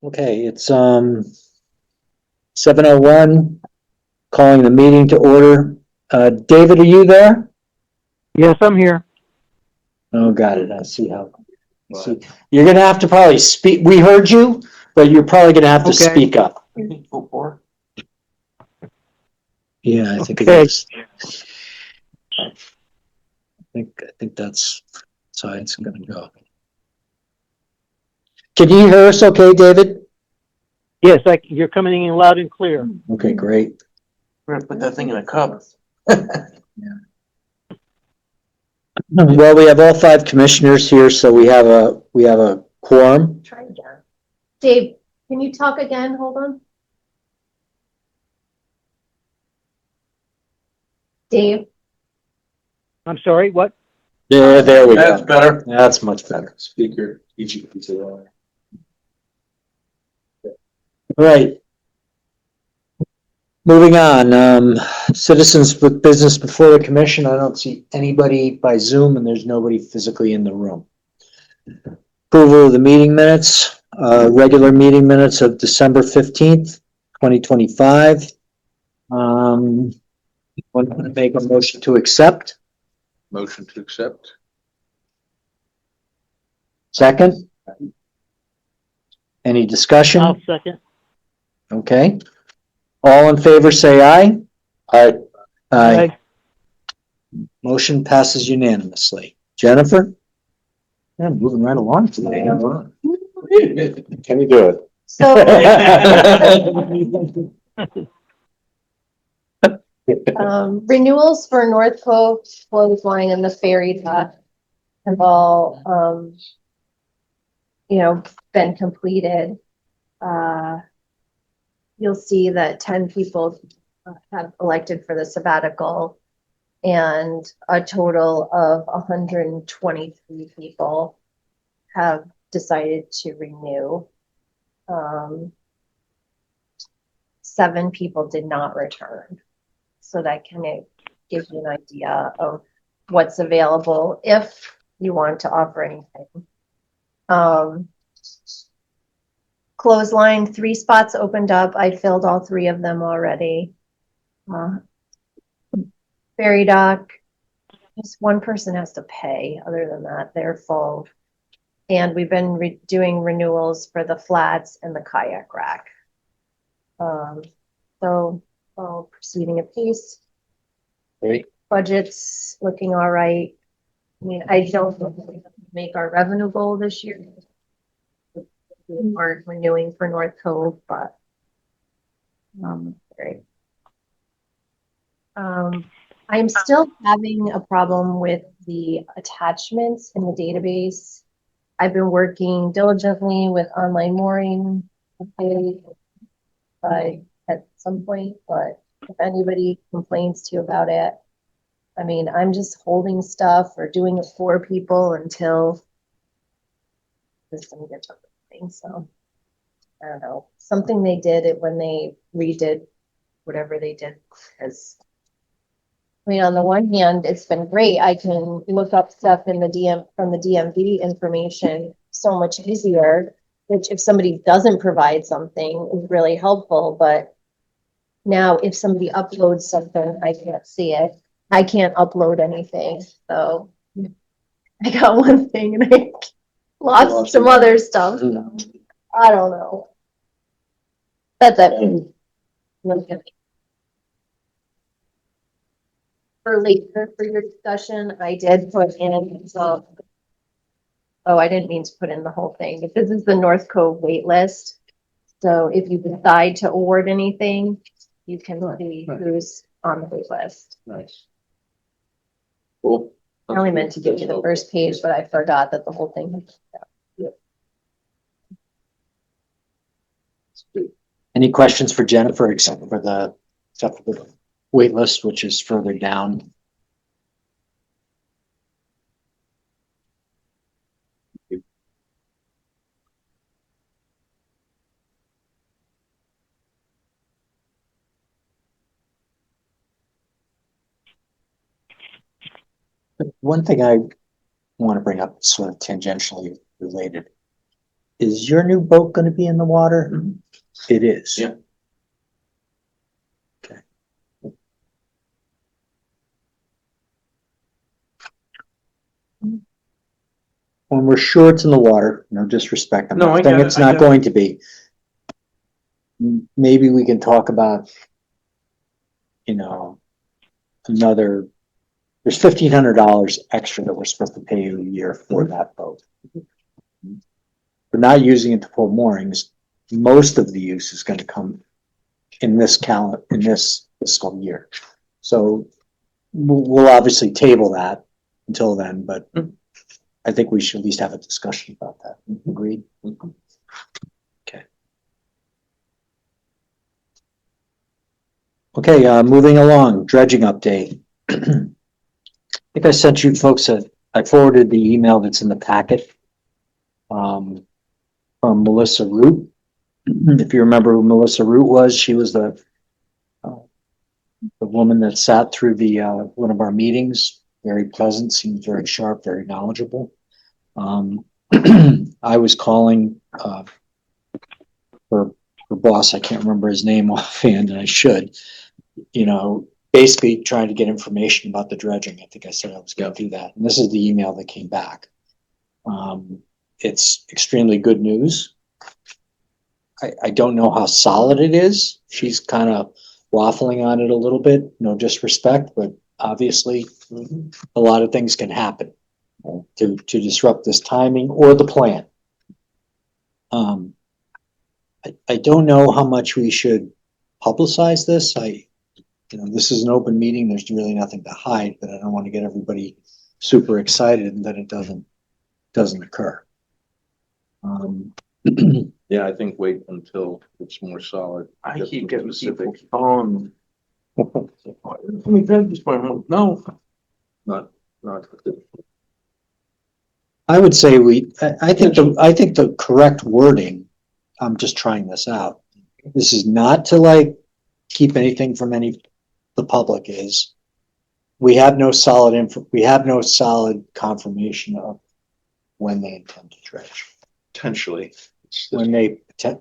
Okay, it's 7:01, calling the meeting to order. David, are you there? Yes, I'm here. Oh, got it. I see how. See. You're gonna have to probably speak. We heard you, but you're probably gonna have to Okay. speak up. Yeah, I think it Okay. is. I think that's how it's gonna go. Can you hear us okay, David? Yes, you're coming in loud and clear. Okay, great. We're gonna put that thing in a cup. Well, we have all five commissioners here, so we have a quorum. Try again. Dave, can you talk again? Hold on. Dave, I'm sorry, what? Yeah, there we That's go. better. That's much better. Speaker, each piece of All right. Moving on, citizens with business before the commission. I don't see anybody by Zoom and there's nobody physically in the room. Approval of the meeting minutes, regular meeting minutes of December 15th, 2025. Want to make a motion to accept? Motion to accept. Second? Any I'll discussion? second. Okay. All in favor, say aye. Aye. Aye. Motion passes unanimously. Jennifer? Yeah, moving right along today. Can you do it? so renewals for North Cove, Clothesline, and the ferry dock have all been completed. You'll see that 10 people have elected for the sabbatical, and a total of 123 people have decided to renew. 7 people did not return. So that kind of gives you an idea of what's available if you want to offer anything. Clothesline, 3 spots opened up. I filled all 3 of them already. Ferry dock, just 1 person has to pay. Other than that, they're full. And we've been doing renewals for the flats and the kayak rack. So all proceeding apace. Great. Budget's looking all right. I mean, I don't know if we make our revenue goal this year. We aren't renewing for North Cove, but great. I'm still having a problem with the attachments in the database. I've been working diligently with online mooring, at some point, but if anybody complains to you about it, I mean, I'm just holding stuff or doing it for people until this thing gets up. So I don't know, something they did it when they redid whatever they did, because I mean, on the one hand, it's been great. I can look up stuff in the from the DMV information so much easier, which if somebody doesn't provide something is really helpful. But now if somebody uploads something, I can't see it. I can't upload anything. So I got one thing and I lost some other stuff. So I don't know. That's it. For later for your discussion, I did put in some. Oh, I didn't mean to put in the whole thing, but this is the North Cove wait list. So if you decide to award anything, you can see who's on the wait list. Nice. Cool. I only meant to give you the first page, but I forgot that the whole thing. Any questions for Jennifer except for the wait list, which is further down? One thing I want to bring up, sort of tangentially related. Is your new boat gonna be in the water? It is. Yeah. Okay. When we're sure it's in the water, no disrespect, I'm No, I not get saying it, it's I not get it. going to be. Maybe we can talk about, you know, another, there's $1,500 extra that we're supposed to pay you a year for that boat. We're not using it to pull moorings. Most of the use is gonna come in this fiscal year. So we'll obviously table that until then, but I think we should at least have a discussion about that. Agreed? Okay. Okay, moving along, dredging update. I think I sent you folks I forwarded the email that's in the packet from Melissa Root. If you remember who Melissa Root was, she was the woman that sat through the one of our meetings. Very pleasant, seemed very sharp, very knowledgeable. I was calling her boss, I can't remember his name offhand, and I should, you know, basically trying to get information about the dredging. I think I said I was going to do that. And this is the email that came back. It's extremely good news. I don't know how solid it is. She's kind of waffling on it a little bit, no disrespect, but obviously a lot of things can happen to disrupt this timing or the plan. I don't know how much we should publicize this. This is an open meeting. There's really nothing to hide, but I don't want to get everybody super excited and then it doesn't occur. Yeah, I think wait until it's more solid. I Get keep some getting people specific- calling. Let me grab this one. I'm like, no. Not. I would say I think the correct wording, I'm just trying this out. This is not to like keep anything from the public is. We have no solid confirmation of when they intend to dredge. Potentially. When they,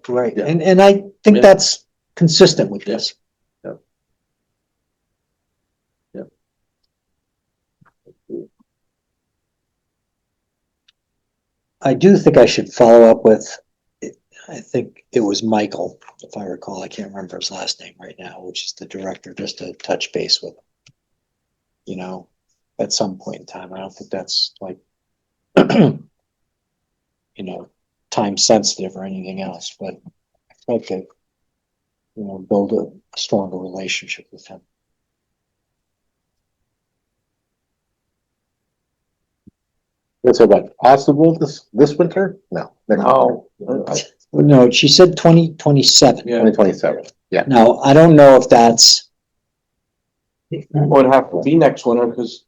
right, Yeah. and I think Yeah. that's consistent with this. Yep. Yep. I do think I should follow up with, I think it was Michael, if I recall, I can't remember his last name right now, which is the director, just to touch base with him. At some point in time, I don't think that's like, time sensitive or anything else, but I'd like to, build a stronger relationship with him. Is it like possible this winter? No. No. No, she said 2027. Yeah. 2027. Yeah. Now, I don't know if that's, Would have to be next winter because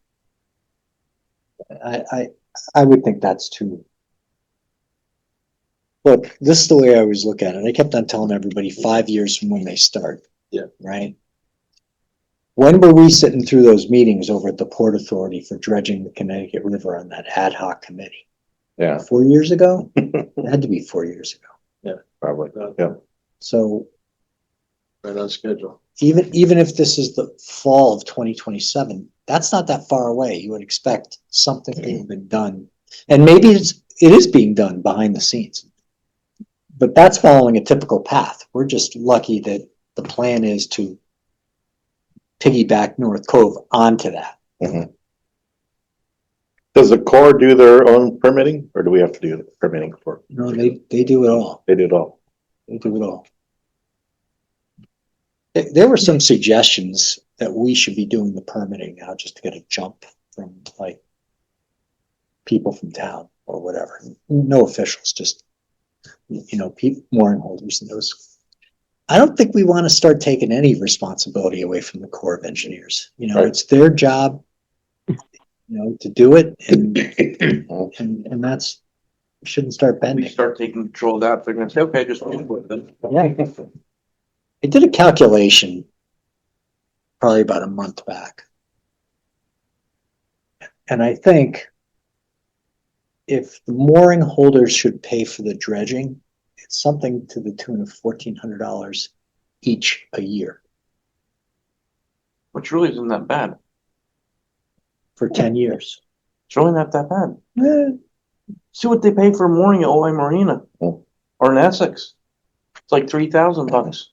I would think that's too. Look, this is the way I always look at it. I kept on telling everybody 5 years from when they start. Yeah. Right? When were we sitting through those meetings over at the Port Authority for dredging the Connecticut River on that ad hoc committee? Yeah, 4 years ago? It had to be 4 years ago. probably. Yeah. So Right on schedule. even if this is the fall of 2027, that's not that far away. You would expect something to have been done. And maybe it is being done behind the scenes. But that's following a typical path. We're just lucky that the plan is to piggyback North Cove onto that. Does the Corps do their own permitting or do we have to do the permitting for? No, they do it all. They do it all. They do it all. There were some suggestions that we should be doing the permitting now just to get a jump from like people from town or whatever. No officials, just, people, mooring holders and those. I don't think we want to start taking any responsibility away from the Corps of Engineers. Right. It's their job, to do it and that's, shouldn't start we bending. start taking control of that, they're gonna say, okay, just move with them. Yeah. I did a calculation probably about a month back. And I think if the mooring holders should pay for the dredging, it's something to the tune of $1,400 each a year Which really isn't that bad. for 10 years. It's really not that bad. Eh, See what they pay for a mooring at Ojai Marina Oh. or in Essex. It's like $3,000.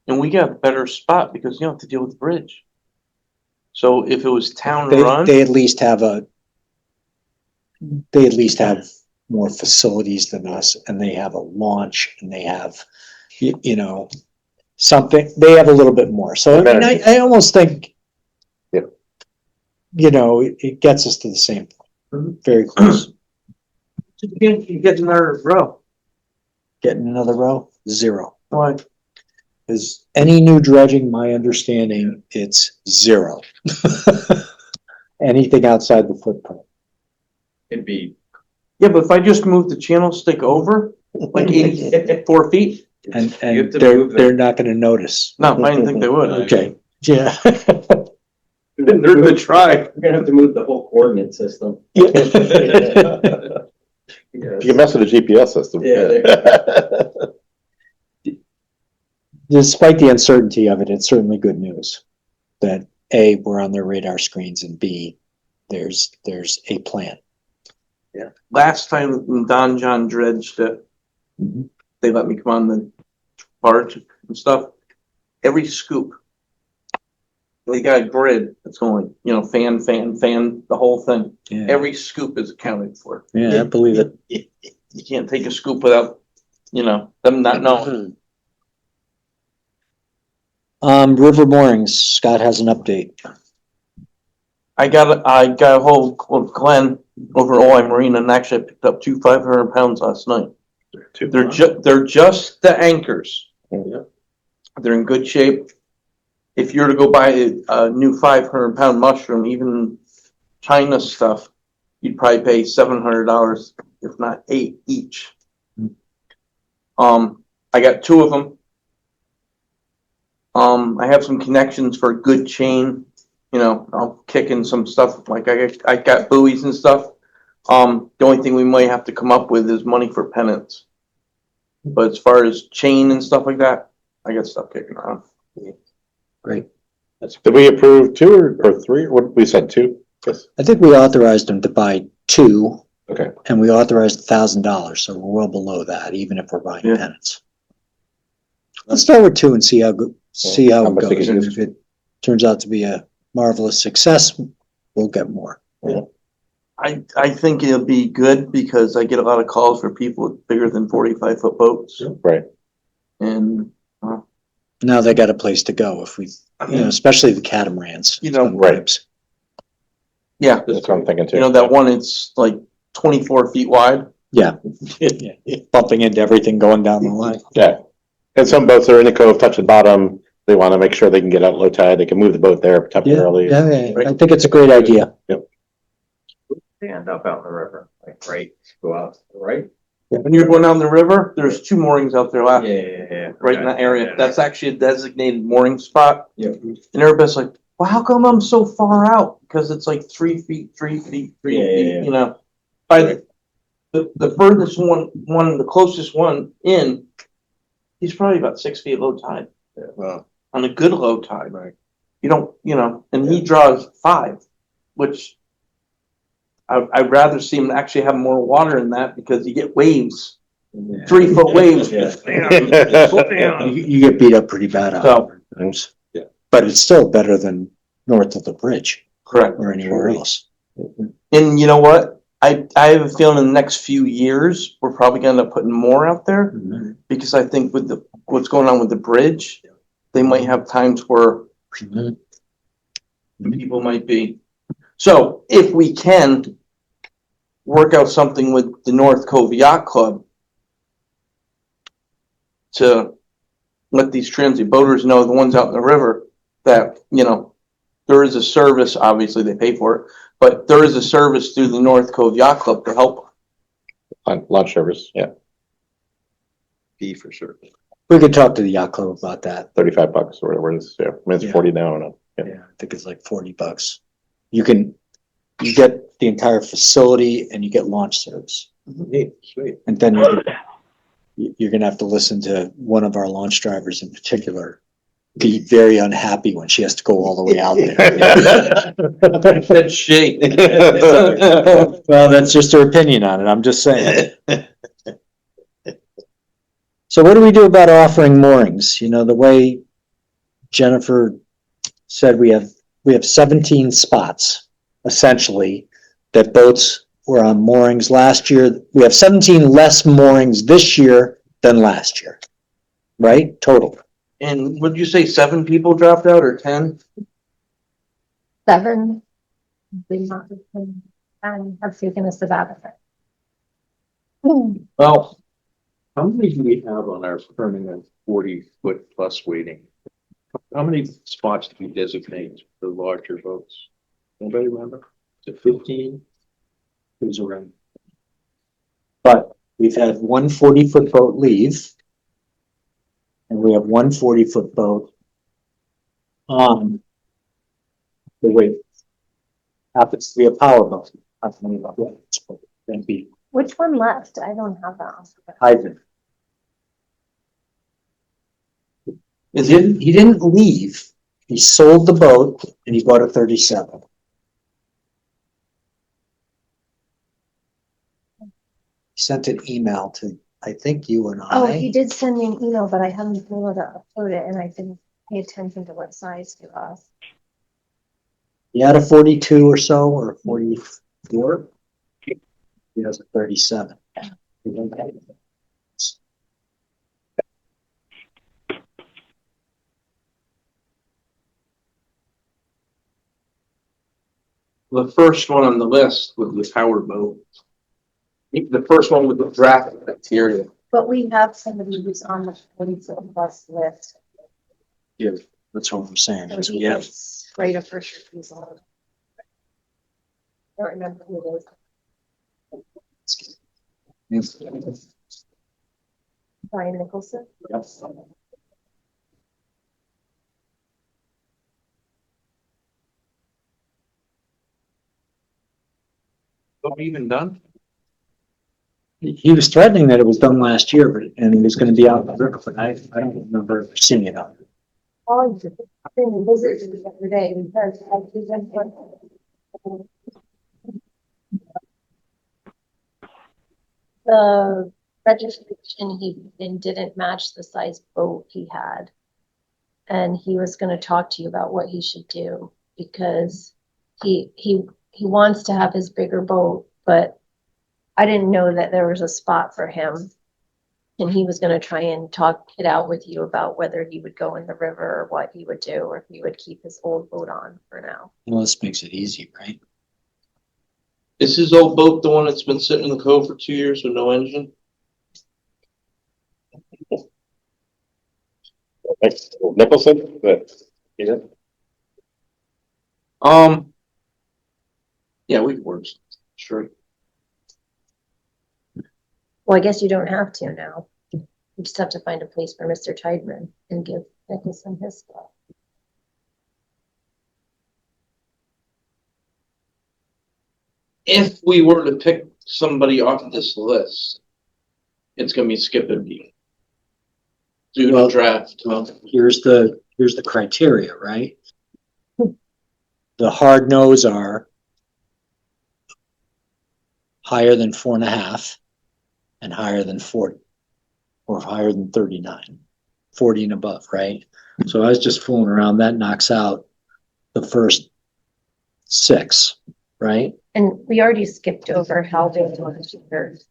And we got a better spot because you don't have to deal with the bridge. So if it was town They, run, they at least have more facilities than us, and they have a launch, and they have, you know, something, they have a little bit more. So I mean, I almost think, Yeah. you know, it gets us to the same Mm-hmm. point, very close. You get another row. Getting another row, 0. why? Is any new dredging, my understanding, it's 0. Anything outside the footprint. It'd be. Yeah, but if I just move the channel stick over like 84 feet, And, You have and to they're, move they're not gonna notice. no, I didn't think they would. Okay, yeah. They're gonna try. We're gonna have to move the whole coordinate system. You can mess with the GPS system. Yeah, Despite the uncertainty of it, it's certainly good news that A, we're on their radar screens, and B, there's a plan. Last time when Don John dredged it, they let me come on the barge and stuff. Every scoop, they got a grid that's going, you know, fan, the whole thing. Yeah, Every scoop is accounted for. yeah, I believe it. You can't take a scoop without, you know, them not knowing. River moorings, Scott has an update. I got a hold of Glenn over at Ojai Marina, and actually I picked up 2 500-pounds last night. They're just the anchors. Yeah. They're in good shape. If you were to go buy a new 500-pound mushroom, even China stuff, you'd probably pay $700, if not $8 each. I got 2 of them. I have some connections for a good chain. You know, I'll kick in some stuff, like I got buoys and stuff. The only thing we might have to come up with is money for pennants. But as far as chain and stuff like that, I got stuff kicking around. Great. Did we approve 2 or 3? What, we said 2? Yes. I think we authorized them to buy 2. Okay. And we authorized $1,000, so we're well below that, even if we're buying Yeah. pennants. Let's start with 2 and see how How it much they goes. can And use. if it turns out to be a marvelous success, we'll get more. I think it'll be good because I get a lot of calls for people with bigger than 45-foot boats. Right. And Now they got a place to go if we, especially the catamarans. You know, on the right. ribs. yeah, That's what I'm thinking too. you know, that one, it's like 24 feet wide. Yeah. Bumping into everything going down the line. Yeah. And some boats are in the cove, touch the bottom. They want to make sure they can get out low tide. They can move the boat there temporarily. Yeah, I think it's a great idea. They end up out in the river, like right, go out, right? When you're going down the river, there's 2 moorings out there left, Yeah. right in that area. That's actually a designated mooring spot. Yeah. And everybody's like, well, how come I'm so far out? Because it's like 3 feet, 3 feet, 3 Yeah, feet, yeah. you know. By the furthest one, the closest one in, he's probably about 6 feet low tide. Wow. On a good low tide. Right. You don't, you know, and he draws 5, which I'd rather see him actually have more water in that because you get waves, 3-foot waves. Yeah. You get beat up pretty bad out So- there. Yeah. But it's still better than north of the bridge Correct. or anywhere else. And you know what? I have a feeling in the next few years, we're probably gonna end up putting more out there because I think with what's going on with the bridge, they might have times where Mhm. people might be. So if we can work out something with the North Cove Yacht Club to let these transient boaters know, the ones out in the river, that, you know, there is a service, obviously they pay for it, but there is a service through the North Cove Yacht Club to help. Launch service, yeah. Fee for sure. We could talk to the yacht club about that. $35 or whatever it is. Yeah. I mean, it's Yeah. 40 now. And Yeah, I think it's like $40. You get the entire facility and you get launch service. Hey, sweet. And then you're gonna have to listen to one of our launch drivers in particular be very unhappy when she has to go all the way out there. That's she. Well, that's just her opinion on it. I'm just saying. So what do we do about offering moorings? You know, the way Jennifer said, we have 17 spots essentially that boats were on moorings last year. We have 17 less moorings this year than last year, right? Total. And would you say 7 people dropped out or 10? 7. And have taken a sabbatical. Well, how many do we have on our permanent 40-foot plus waiting? How many spots do we designate for larger boats? Anybody remember? Is it 15? Who's around? But we've had one 40-foot boat leave. And we have one 40-foot boat on the way. Happens to be a power boat. Then be Which one left? I don't have that. hydrant. Is it? He didn't leave. He sold the boat and he bought a 37. He sent an email to, I think, you and Oh, he I. did send me an email, but I haven't been able to upload it and I didn't pay attention to what size to us. He had a 42 or so, or a 44. He has a 37. The first one on the list was the power boat. The first one with the draft criteria. But we have somebody who's on the 40-foot plus list. Yeah, that's what I'm saying. So is he we have- gets right of first refusal. I don't remember who it is. Brian Nicholson. Not even done? He was threatening that it was done last year, but, and he was gonna be out in the river, but I don't remember seeing it out. Oh, I've been visiting the other day because I presented. The registration didn't match the size boat he had. And he was gonna talk to you about what he should do because he wants to have his bigger boat, but I didn't know that there was a spot for him. And he was gonna try and talk it out with you about whether he would go in the river or what he would do, or if he would keep his old boat on for now. Well, this makes it easy, right? Is his old boat the one that's been sitting in the cove for 2 years with no engine? Nicholson, but, you know, Yeah, we could work. Sure. Well, I guess you don't have to now. You just have to find a place for Mr. Tideman and give Nicholson his spot. If we were to pick somebody off this list, it's gonna be Skip and me. Do Well- the draft. Here's the criteria, right? The hard nose are higher than 4.5 and higher than 40 or higher than 39, 40 and above, right? So I was just fooling around. That knocks out the first 6, right? And we already skipped over how big one is yours.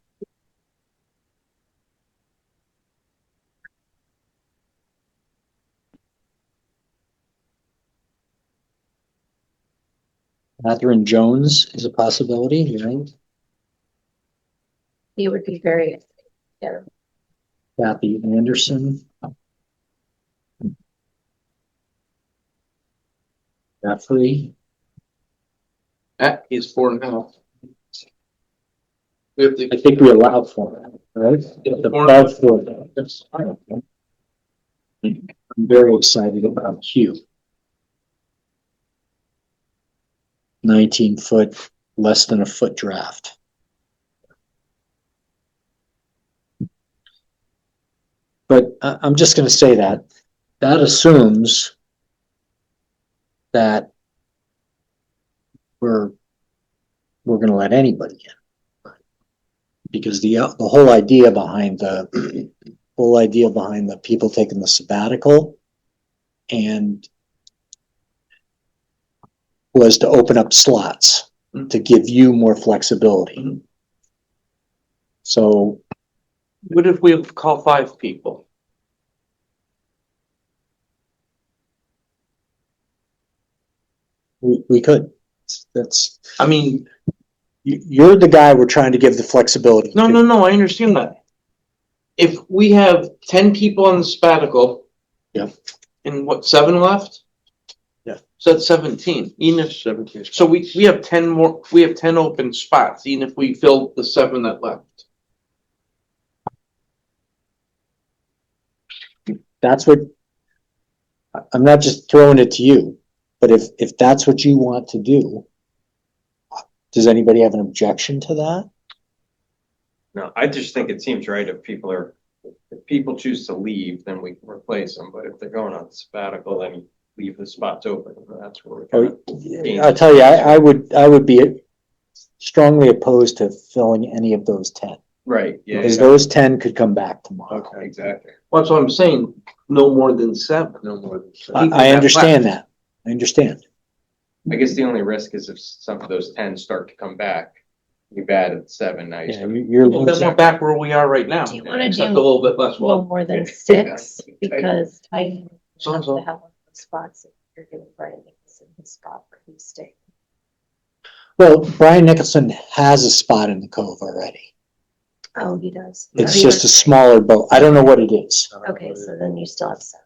Catherine Jones is a possibility, right? He would be very, yeah. Kathy Anderson. Jeffrey. He's 4.5. We have I to, think we allow for that, right? Above 4. That's fine. I'm very excited about Q. 19-foot less than a foot draft. But I'm just gonna say that assumes that we're gonna let anybody in. Because the whole idea behind the people taking the sabbatical and was to open up slots to give you more flexibility. So What if we call 5 people? we could. That's, I mean, you're the guy we're trying to give the flexibility. no, to. no, I understand that. If we have 10 people on the sabbatical. Yeah. And what, 7 left? Yeah. So that's 17, even if, 17. so we have 10 more, we have 10 open spots, even if we fill the 7 that left. That's what, I'm not just throwing it to you, but if that's what you want to do, does anybody have an objection to that? No, I just think it seems right if people choose to leave, then we can replace them, but if they're going on sabbatical, then you leave the spots open, that's where we kind I'll tell you, I would be strongly opposed to filling any of those 10. Right, yeah. Because those 10 could come back tomorrow. Okay, exactly. Well, that's what I'm saying, no more than 7. No more than 7. I understand that. I understand. I guess the only risk is if some of those 10 start to come back, you've added 7, now you Yeah, start. you're Well, then we're back where we are right now, Do you wanna except a do little bit less. a little more than 6, because I So- have so- to have one of those spots if you're giving Brian Nicholson his spot for his stay. Well, Brian Nicholson has a spot in the Cove already. Oh, he does. It's He just a was- smaller boat. I don't know what it is. Okay, so then you still have 7.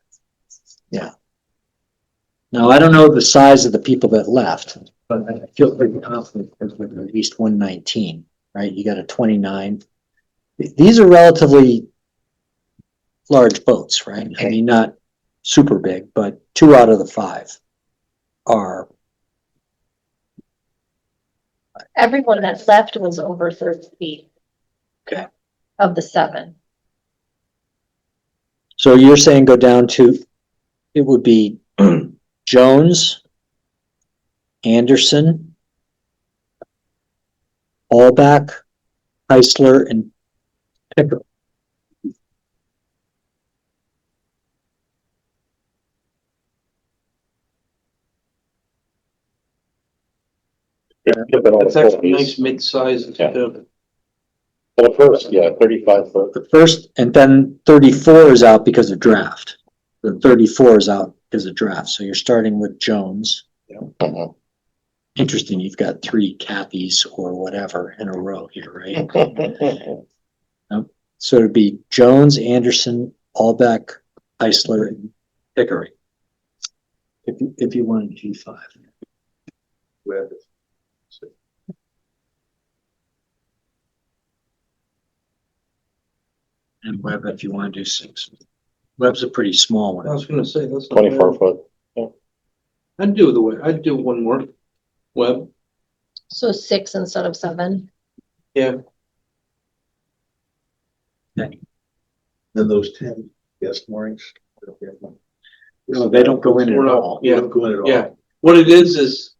Now, I don't know the size of the people that left, but I feel pretty confident that with at least 119, right? You got a 29. These are relatively large boats, right? I mean, not super big, but 2 out of the 5 are. Everyone that left was over 30 feet. Okay. Of the 7. So you're saying go down to, it would be Jones, Anderson, Allback, Heisler, and Picker. That's actually nice mid-size. Yeah. For the first, 35 foot. The first, and then 34 is out because of draft. The 34 is out because of draft. So you're starting with Jones. Mhm. Interesting, you've got 3 Cathy's or whatever in a row here, right? So it'd be Jones, Anderson, Allback, Heisler, and Pickering. If you wanted G5. Web. And Webb if you want to do 6. Webb's a pretty small I one. was gonna say, that's not 24 bad. foot. I'd do one more. Web, So 6 instead of 7. yeah. Then those 10 guest moorings. No, they don't go in at We're not- all. Yeah. Don't go in at all. Yeah, what it is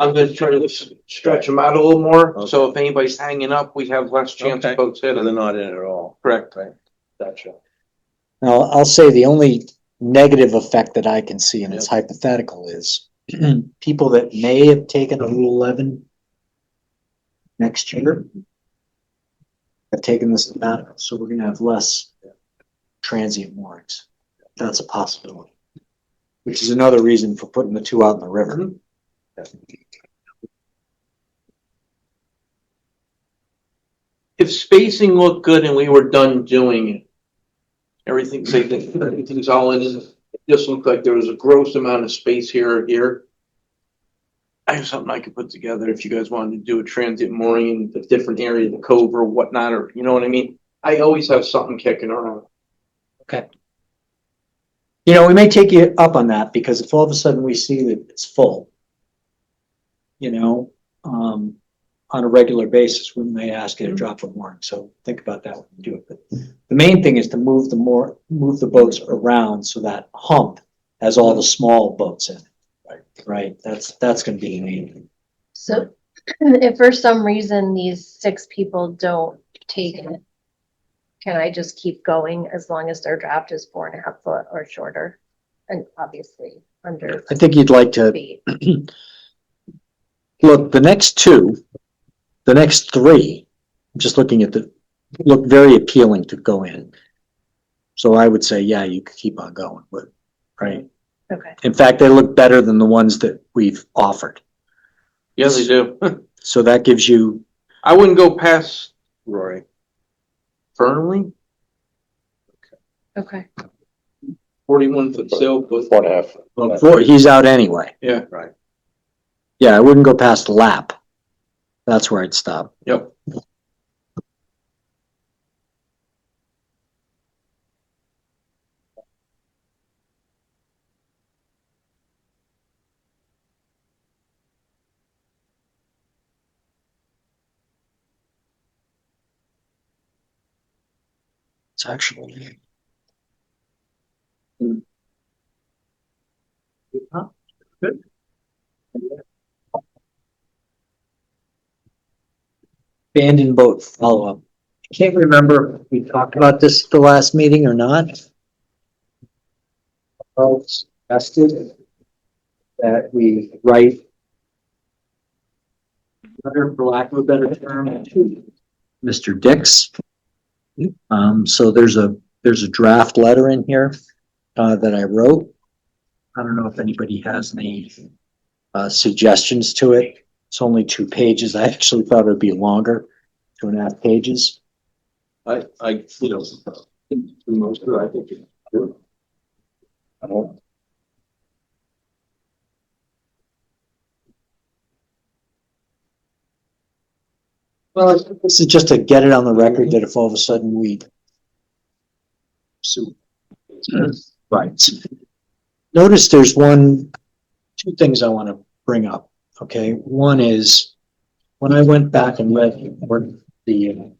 I'm gonna try to stretch them out a little more, so if anybody's hanging up, we have less chance Okay. of boats So hitting. they're not in at all. Correct. Right. Gotcha. Now, I'll say the only negative effect that I can see, and it's hypothetical, is people that may have taken a Rule 11 next year have taken this sabbatical, so we're gonna have less transient moorings. That's a possibility. Which is another reason for putting the 2 out in the river. If spacing looked good and we were done doing it, everything's all in, it just looked like there was a gross amount of space here or here. I have something I could put together if you guys wanted to do a transient mooring in a different area of the cove or whatnot, or you know what I mean? I always have something kicking around. Okay. You know, we may take you up on that, because if all of a sudden we see that it's full, you know, on a regular basis, we may ask you to drop a mooring, so think about that when you do it. But the main thing is to move the boats around so that hump has all the small boats in it. Right, that's gonna be the main thing. So if for some reason these 6 people don't take it, can I just keep going as long as their draft is 4.5 foot or shorter? And obviously under I think you'd like to, feet. look, the next 3, I'm just looking at look very appealing to go in. So I would say, yeah, you could keep on going, but, right? Okay. In fact, they look better than the ones that we've offered. Yeah, they do. So that gives you, I wouldn't go past Roy. Fernley, Okay. 41-foot sailboat. 4.5. he's out anyway. Yeah, Right. Yeah, I wouldn't go past lap. That's where I'd stop. yep. It's actually. Abandoned boat follow-up. I can't remember if we talked about this at the last meeting or not. Well, suggested that we write letter, for lack of a better term, to Mr. Dix. So there's a draft letter in here, that I wrote. I don't know if anybody has any, suggestions to it. It's only 2 pages. I actually thought it'd be longer, 2.5 pages. I, you know, for the most part, I think it's good. Well, this is just to get it on the record that if all of a sudden we sue. Right. Notice there's 2 things I want to bring up. Okay, one is when I went back and read the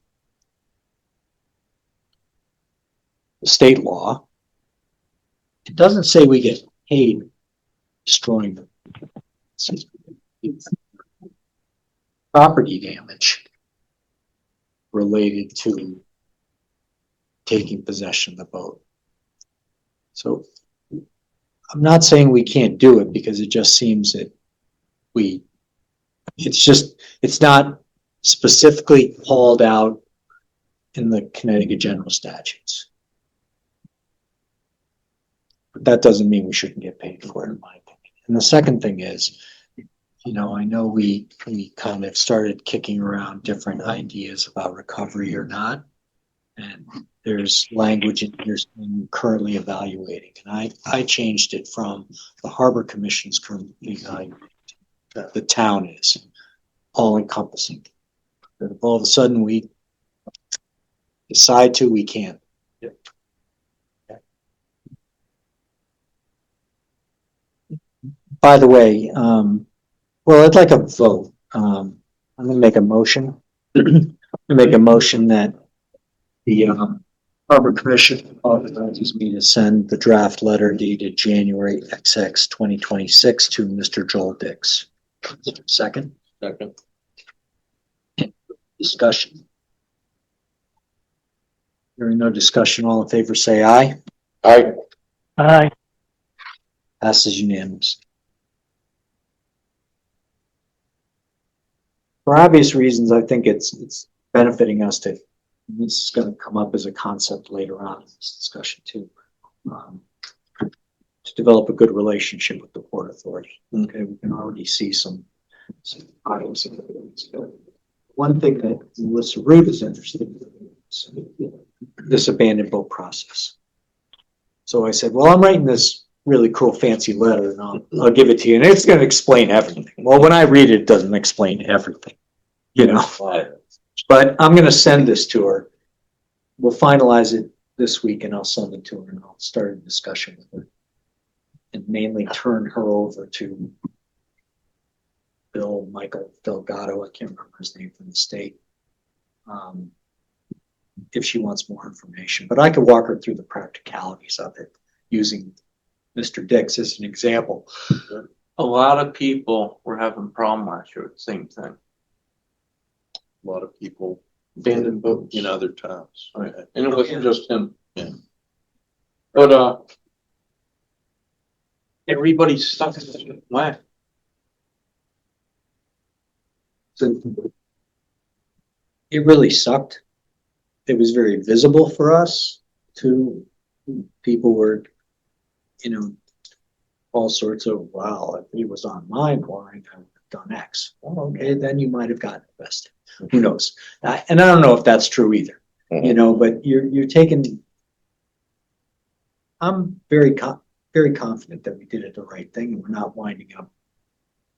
state law, it doesn't say we get paid destroying them. It says property damage related to taking possession of the boat. So I'm not saying we can't do it because it just seems that it's not specifically called out in the Connecticut general statutes. But that doesn't mean we shouldn't get paid for it, in my opinion. And the second thing is, I know we kind of started kicking around different ideas about recovery or not. And there's language in here currently evaluating. And I changed it from the Harbor Commission's currently evaluating. The town is all encompassing. But if all of a sudden we decide to, we can't. Yep. Okay. By the way, well, I'd like a vote. I'm gonna make a motion. Make a motion that the Harbor Commission authorizes me to send the draft letter dated January XX 2026 to Mr. Joel Dix. Second. Second. Discussion. Hearing no discussion, all in favor say aye. Aye. Aye. Passes unanimous. For obvious reasons, I think it's benefiting us to, this is gonna come up as a concept later on in this discussion too. To develop a good relationship with the Port Authority. Okay, we can already see some items. One thing that Melissa Root is interested in is this abandoned boat process. So I said, well, I'm writing this really cool fancy letter and I'll give it to you and it's going to explain everything. Well, when I read it, it doesn't explain everything, but I'm going to send this to her. We'll finalize it this week and I'll send it to her and I'll start a discussion with her and mainly turn her over to Michael Delgado, I can't remember his name from the state. If she wants more information, but I could walk her through the practicalities of it using Mr. Dix as an example. A lot of people were having problem last year with the same thing. A lot of people Abandoned boats. in other towns. Right. And it wasn't just him. Yeah. But, everybody's stuck in the way. It really sucked. It was very visible for us too. People were, all sorts of, wow, if he was on my line, I would have done X. Well, okay, then you might have gotten invested. Who knows? And I don't know if that's true either, but you're taking, I'm very confident that we did it the right thing and we're not winding up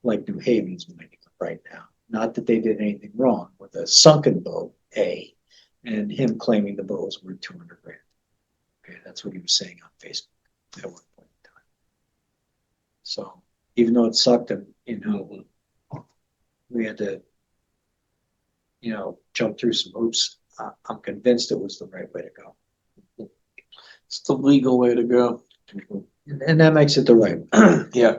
like New Haven's winding up right now. Not that they did anything wrong with a sunken boat, and him claiming the boat was worth 200 grand. Okay, that's what he was saying on Facebook at one point in time. So even though it sucked him, we had to, jump through some hoops. I'm convinced it was the right way to go. It's the legal way to go. And that makes it the right way. Yeah.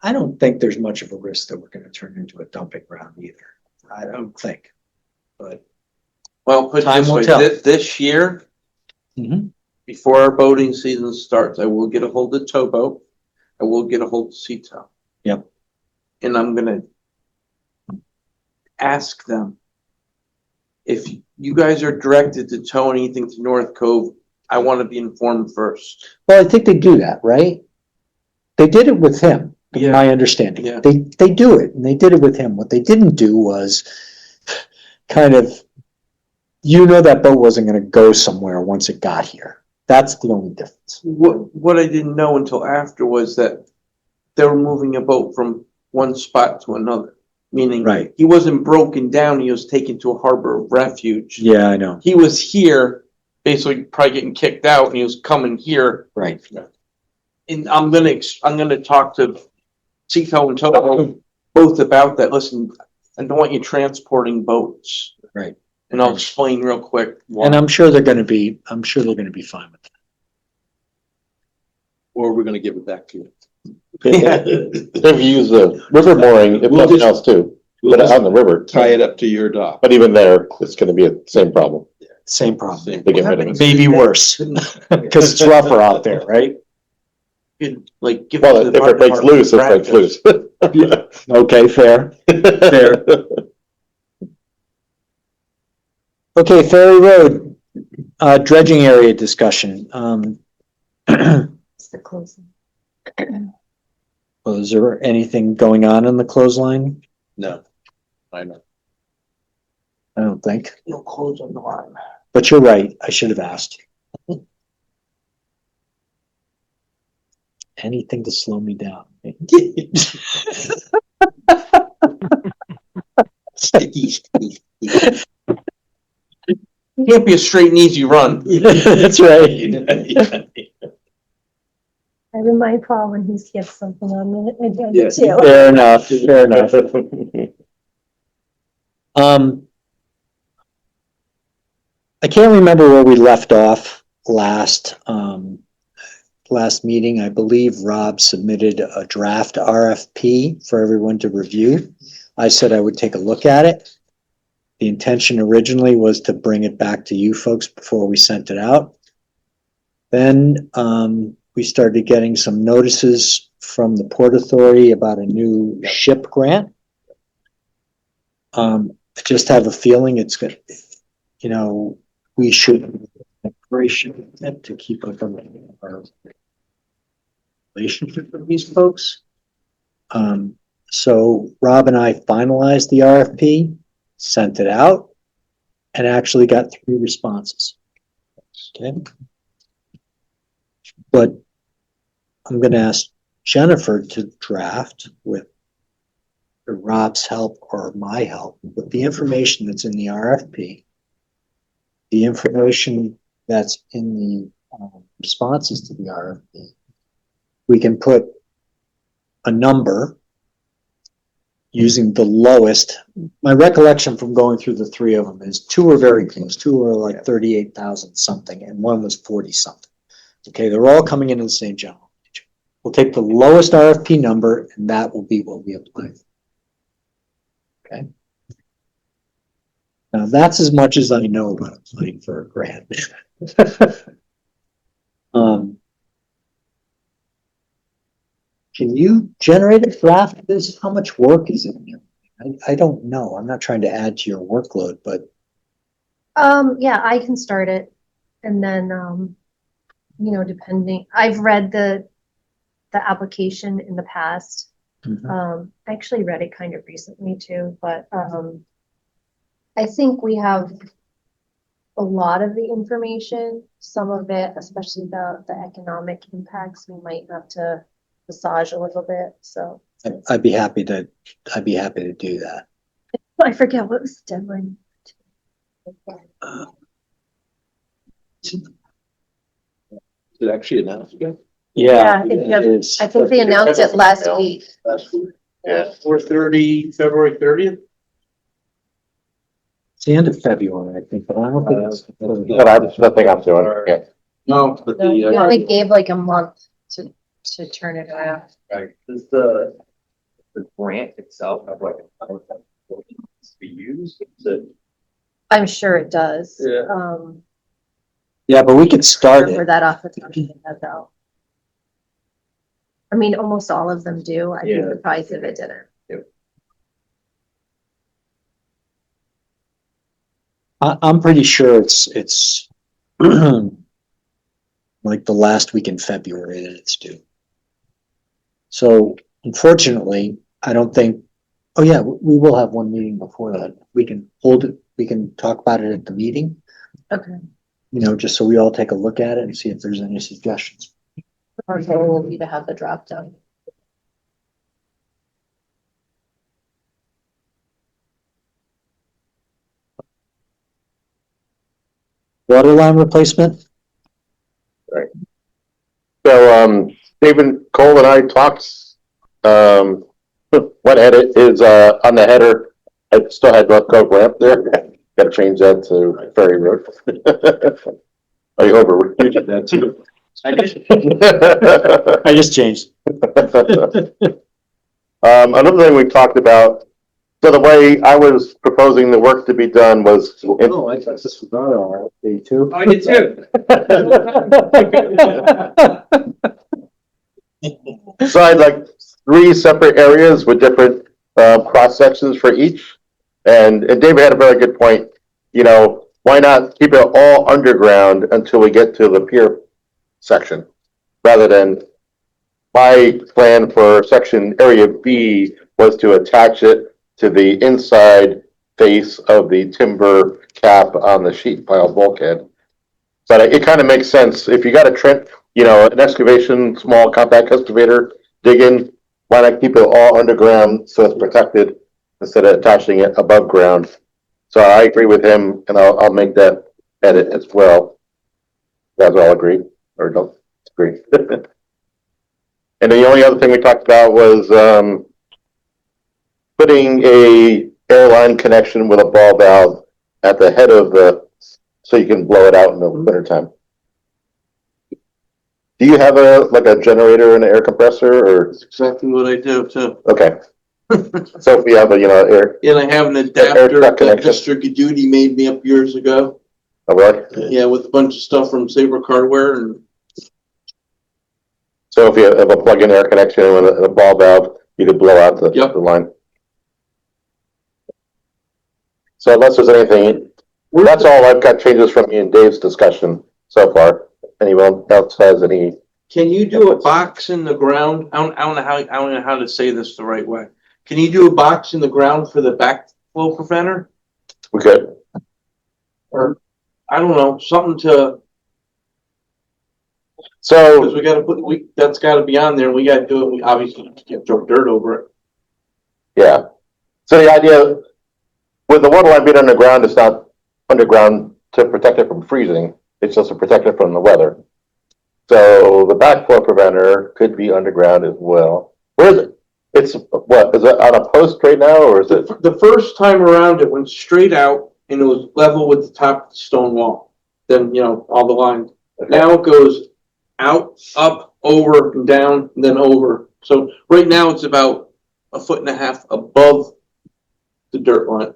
I don't think there's much of a risk that we're going to turn into a dumping ground either. I don't think. But Well, put it Time this will way, tell. this year, before our boating season starts, I will get a hold of Towboat. I will get a hold of Seatow. Yep. And I'm gonna ask them, if you guys are directed to tow anything to North Cove, I want to be informed first. well, I think they do that, right? They did it with him, in Yeah. my understanding. Yeah. They do it, and they did it with him. What they didn't do was kind of, that boat wasn't going to go somewhere once it got here. That's the only difference. What I didn't know until after was that they were moving a boat from one spot to another. Meaning, Right. he wasn't broken down, he was taken to a harbor of refuge. Yeah, I know. He was here, basically probably getting kicked out, and he was coming here. Right. And I'm gonna talk to Seaco and Toto both about that. Listen, I don't want you transporting boats. Right. And I'll explain real quick why. And I'm sure they're going to be fine with that. Or we're gonna give it back to you. If you use the river mooring, if We'll nothing just- else too, We'll but just out in the river. tie it up to your dock. But even there, it's gonna be the same problem. Same problem. They get rid of it. Maybe worse, because it's rougher out there, right? Could, like, give Well, it to if the it fire breaks department loose, it breaks practice. loose. Okay, fair. Fair. Okay, Ferry Road, dredging area discussion. It's the closing. Well, is there anything going on in the clothesline? No, I know. I don't think, No clothes on the line. but you're right, I should have asked. Anything to slow me down. Can't be a straight and easy run. That's right. I remind Paul when he skips something on the agenda Yes. too. Fair enough, fair enough. I can't remember where we left off last meeting. I believe Rob submitted a draft RFP for everyone to review. I said I would take a look at it. The intention originally was to bring it back to you folks before we sent it out. Then we started getting some notices from the Port Authority about a new ship grant. I just have a feeling it's good. We should to keep up our relationship with these folks. So Rob and I finalized the RFP, sent it out, and actually got 3 responses. Okay. But I'm going to ask Jennifer to draft with Rob's help or my help with the information that's in the RFP, the information that's in the responses to the RFP. We can put a number using the lowest. My recollection from going through the three of them is two were very close. Two were like 38,000 something and one was 40 something. Okay, they're all coming in the same general. We'll take the lowest RFP number and that will be what we apply. Okay. Now that's as much as I know about applying for a grant. Can you generate a draft of this? How much work is it? I don't know. I'm not trying to add to your workload, but Yeah, I can start it. And then, depending, I've read the application in the past. I actually read it kind of recently too, but, I think we have a lot of the information, some of it, especially the economic impacts, we might have to massage a little bit, so. I'd be happy to do that. I forget what was the deadline. Is it actually announced yet? Yeah, it is. I think they announced it last week. Yeah, 4:30, February 30th? It's the end of February, I think, but I don't think it's. But that's the thing I'm doing, yeah. No, but No, we the, only gave like a month to turn it around. Right, does the grant itself have like a time to be used? Is it? I'm sure it does. Yeah. Yeah, but we could start Remember it. that off the top of my head though. I mean, almost all of them do. I'd be Yeah. surprised if it didn't. I'm pretty sure it's like the last week in February that it's due. So unfortunately, I don't think, oh yeah, we will have one meeting before that. We can hold it, we can talk about it at the meeting, Okay. just so we all take a look at it and see if there's any suggestions. Our goal will be to have the drop down. Water line replacement? So, David Cole and I talked, one edit is, on the header, I still had North Cove ramp there, gotta change that to Ferry Road. I hope you did that too. I just changed. Another thing we talked about, so the way I was proposing the work to be done was. Oh, I thought this was not on RFP too. I did too. So I had like 3 separate areas with different cross sections for each. And David had a very good point. Why not keep it all underground until we get to the pier section? Rather than my plan for section area B was to attach it to the inside face of the timber cap on the sheet pile bulkhead. But it kind of makes sense. If you got a Trent, an excavation, small compact excavator, dig in, why not keep it all underground so it's protected instead of attaching it above ground? So I agree with him and I'll make that edit as well. You guys all agree or don't agree? And then the only other thing we talked about was putting a airline connection with a ball valve at the head of so you can blow it out in the wintertime. Do you have a generator and an air compressor or? That's exactly what I do too. Okay. So if we have air. And I have an Air adapter truck that connection. Mr. Gadudi made me up years ago. Oh, really? Yeah, with a bunch of stuff from Saybrook Hardware and So if you have a plug-in air connection with a ball valve, you could blow out the line. So unless there's anything, that's all I've got changes from me and Dave's discussion so far. Anyone else has any? can you do a box in the ground? I don't know how to say this the right way. Can you do a box in the ground for the backflow preventer? We could. Or, I don't know, something to, because So, we gotta that's gotta be on there. We gotta do it. We obviously can't throw dirt over it. yeah. So the idea with the water line being underground, it's not underground to protect it from freezing. It's just to protect it from the weather. So the backflow preventer could be underground as well. Where is it? It's, what, is it on a post right now, or is it? The first time around, it went straight out and it was level with the top of the stone wall. Then, all the lines. Now it goes out, up, over, and down, and then over. So right now it's about 1.5 feet above the dirt line.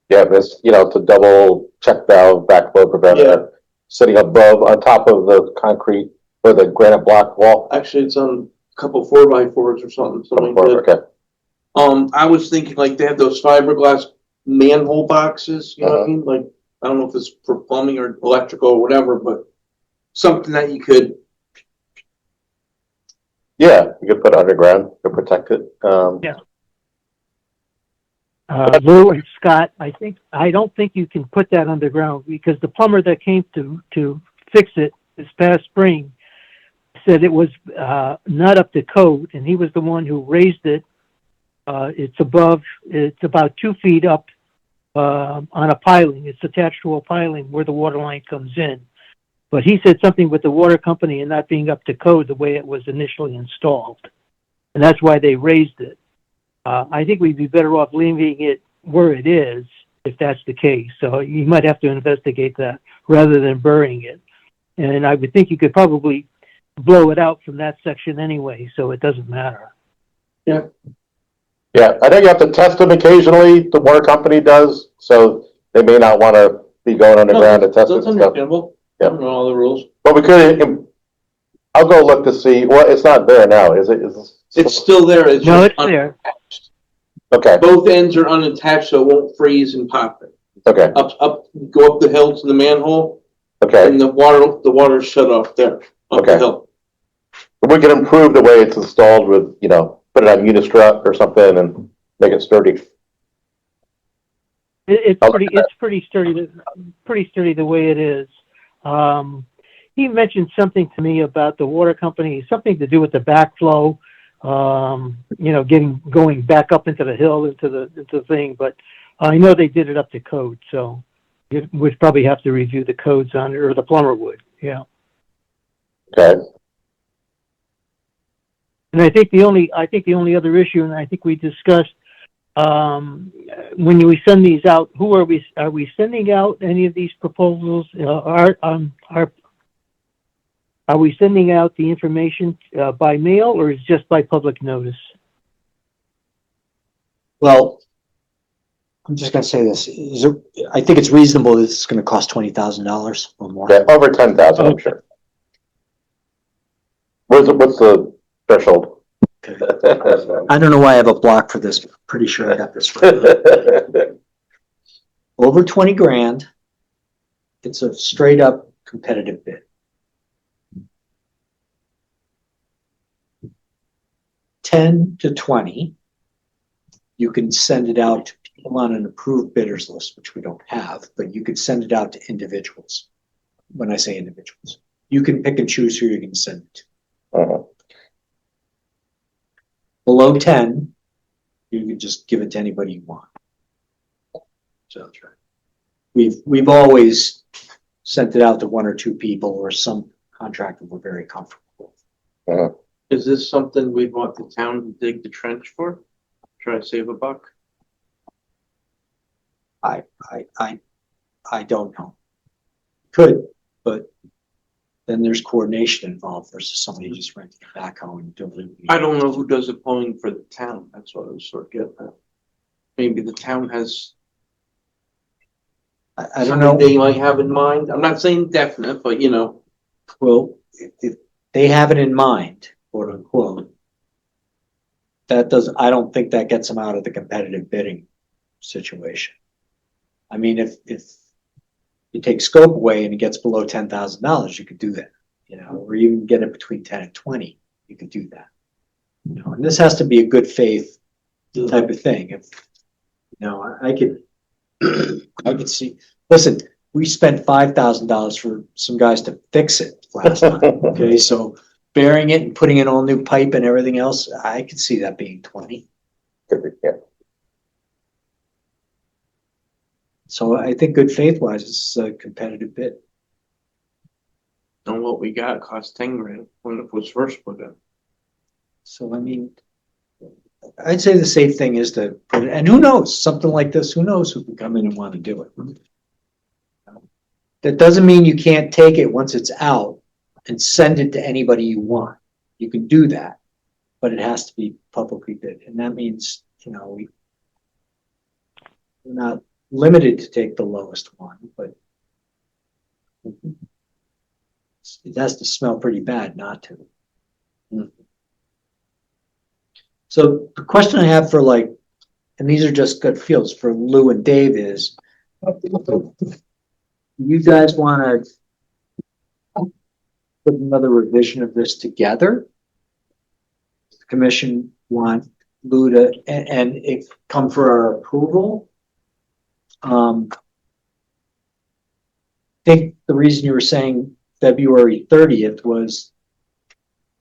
Yeah, this, it's a double check valve backflow preventer, sitting above, on top of the concrete, or the granite block wall. Actually, it's on a couple 4x4s or something. Okay, I was thinking like they have those fiberglass manhole boxes, you know what I mean? Like, I don't know if it's for plumbing or electrical or whatever, but something that you could, yeah, you could put it underground to protect it. Yeah. Lou and Scott, I don't think you can put that underground because the plumber that came to fix it this past spring said it was not up to code, and he was the one who raised it. It's about 2 feet up on a piling. It's attached to a piling where the water line comes in. But he said something with the water company and not being up to code the way it was initially installed. And that's why they raised it. I think we'd be better off leaving it where it is if that's the case. So you might have to investigate that rather than burying it. And I would think you could probably blow it out from that section anyway, so it doesn't matter. Yeah, I know you have to test them occasionally, the water company does, so they may not want to be going underground to test it that's and stuff. understandable. Yeah. I don't know all the rules. But we could, I'll go look to see, well, it's not there now, is it? It's still there. It's No, just it's there. Okay, both ends are unattached, so it won't freeze and pop it. okay, Go up the hill to the manhole, okay. and the water's shut off there, up Okay. the hill. We can improve the way it's installed with, put it on Unistrut or something and make it sturdy. It's I like pretty sturdy the way it is. He mentioned something to me about the water company, something to do with the backflow, going back up into the hill, into the thing, but I know they did it up to code, so we'd probably have to review the codes on it, or the plumber would, yeah. Okay, And I think the only other issue, and I think we discussed, when we send these out, are we sending out any of these proposals? Are we sending out the information by mail, or is it just by public notice? Well, I'm just gonna say this, I think it's reasonable that it's gonna cost $20,000 or more. yeah, over 10,000, I'm sure. What's the threshold? I don't know why I have a block for this, but I'm pretty sure I got this right. Over 20 grand, it's a straight up competitive bid. 10 to 20, you can send it out to people on an approved bidders list, which we don't have, but you could send it out to individuals. When I say individuals, you can pick and choose who you're going to send it to. Uh-huh. Below 10, you can just give it to anybody you want. So that's right. We've always sent it out to 1 or 2 people or some contractor we're very comfortable with. Uh-huh. Is this something we'd want the town to dig the trench for? Try to save a buck? I don't know. Could, but then there's coordination involved versus somebody just renting a backhoe and doing. I don't know who does the plumbing for the town. That's what I was sort of getting at. Maybe the town has. I don't know. They might have in mind. I'm not saying definite, but Well, if they have it in mind, quote unquote, I don't think that gets them out of the competitive bidding situation. I mean, if you take scope away and it gets below $10,000, you could do that, or even get it between 10 and 20, you could do that. And this has to be a good faith type of thing. If, I could see, listen, we spent $5,000 for some guys to fix it last time. Okay, so burying it and putting in all new pipe and everything else, I could see that being 20. Yeah. So I think good faith wise, it's a competitive bid. And what we got cost 10 grand when it was first put in. So, I mean, I'd say the safe thing is to put it, and who knows, something like this, who knows who can come in and want to do it. That doesn't mean you can't take it once it's out and send it to anybody you want. You can do that, but it has to be publicly bid. And that means, we're not limited to take the lowest one, but it has to smell pretty bad not to. So the question I have for and these are just gut feels for Lou and Dave is, you guys want to put another revision of this together? Does the commission want Lou to, and it come for our approval? I think the reason you were saying February 30th was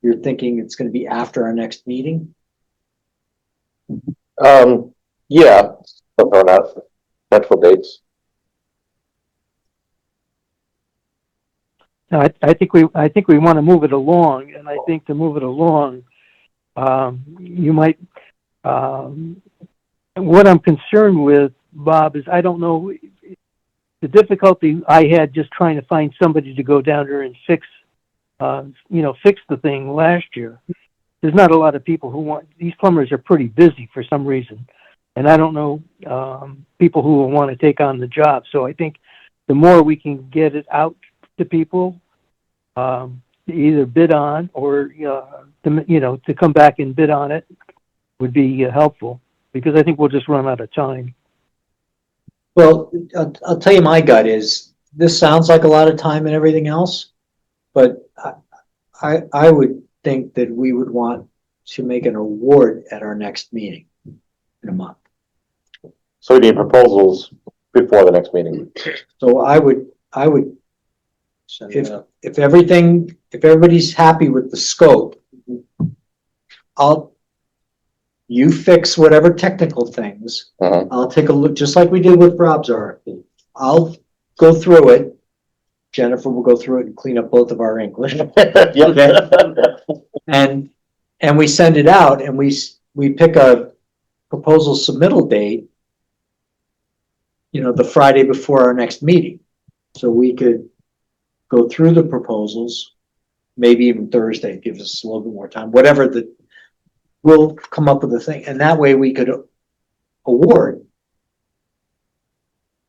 you're thinking it's going to be after our next meeting? Yeah, I'll throw out potential dates. No, I think we want to move it along, and I think to move it along, you might, what I'm concerned with, Bob, is I don't know, the difficulty I had just trying to find somebody to go down there and fix the thing last year. There's not a lot of people who want, these plumbers are pretty busy for some reason. And I don't know, people who will want to take on the job. So I think the more we can get it out to people, to either bid on or, to come back and bid on it would be helpful, because I think we'll just run out of time. Well, I'll tell you my gut is, this sounds like a lot of time and everything else, but I would think that we would want to make an award at our next meeting in a month. So we need proposals before the next meeting. So I would, Send it out. if everybody's happy with the scope, you fix whatever technical things. Uh-huh. I'll take a look, just like we did with Rob's RFP. I'll go through it. Jennifer will go through it and clean up both of our English. And we send it out, and we pick a proposal submittal date, the Friday before our next meeting. So we could go through the proposals, maybe even Thursday, gives us a little bit more time, whatever we'll come up with a thing. And that way we could award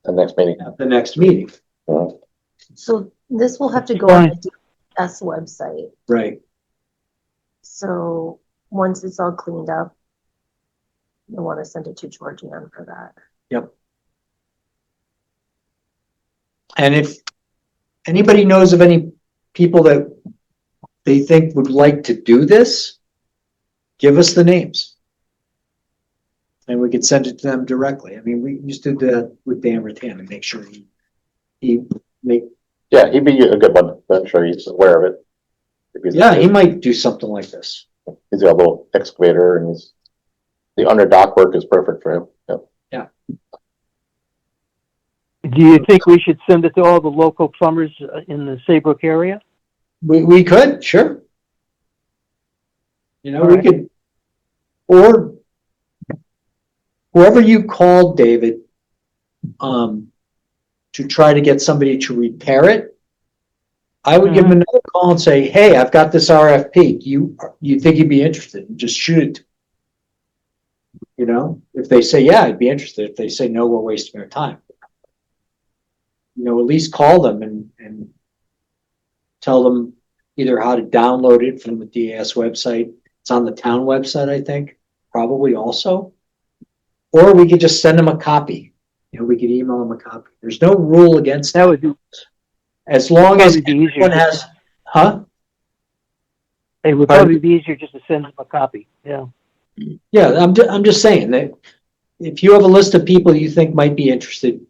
The next meeting. at the next meeting. Uh-huh. So this will have to go on the DES website. Right. So once it's all cleaned up, I want to send it to Georgianne for that. Yep. And if anybody knows of any people that they think would like to do this, give us the names. And we could send it to them directly. I mean, we used to do that with Dan Rattan and make sure he make. Yeah, he'd be a good one. I'm sure he's aware of it. Yeah, he might do something like this. He's got a little excavator, and the under dock work is perfect for him. Yep. Do you think we should send it to all the local plumbers in the Saybrook area? We could, sure. We Alright. could, or whoever you called, David, to try to get somebody to repair it, I would give him another call and say, hey, I've got this RFP. Do you think you'd be interested? And just shoot it. If they say, yeah, I'd be interested. If they say no, we're wasting our time. At least call them and tell them either how to download it from the DAS website. It's on the town website, I think, probably also. Or we could just send them a copy. We could email them a copy. There's no rule against That would be, as long as probably be easier. everyone has, It would probably be easier just to send them a copy. Yeah. Yeah, I'm just saying that if you have a list of people you think might be interested,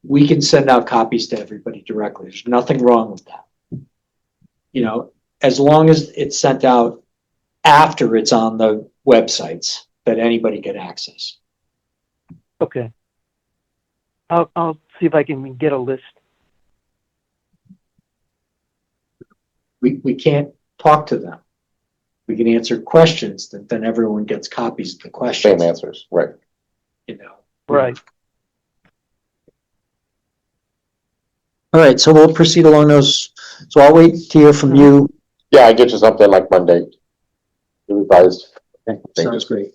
we can send out copies to everybody directly. There's nothing wrong with that. As long as it's sent out after it's on the websites that anybody can access. Okay. I'll see if I can get a list. We can't talk to them. we can answer questions, that then everyone gets copies of the Same questions, answers, right? you know. Right. All right, so we'll proceed along those. So I'll wait to hear from you. Yeah, I get you something like Monday. The revised Sounds great.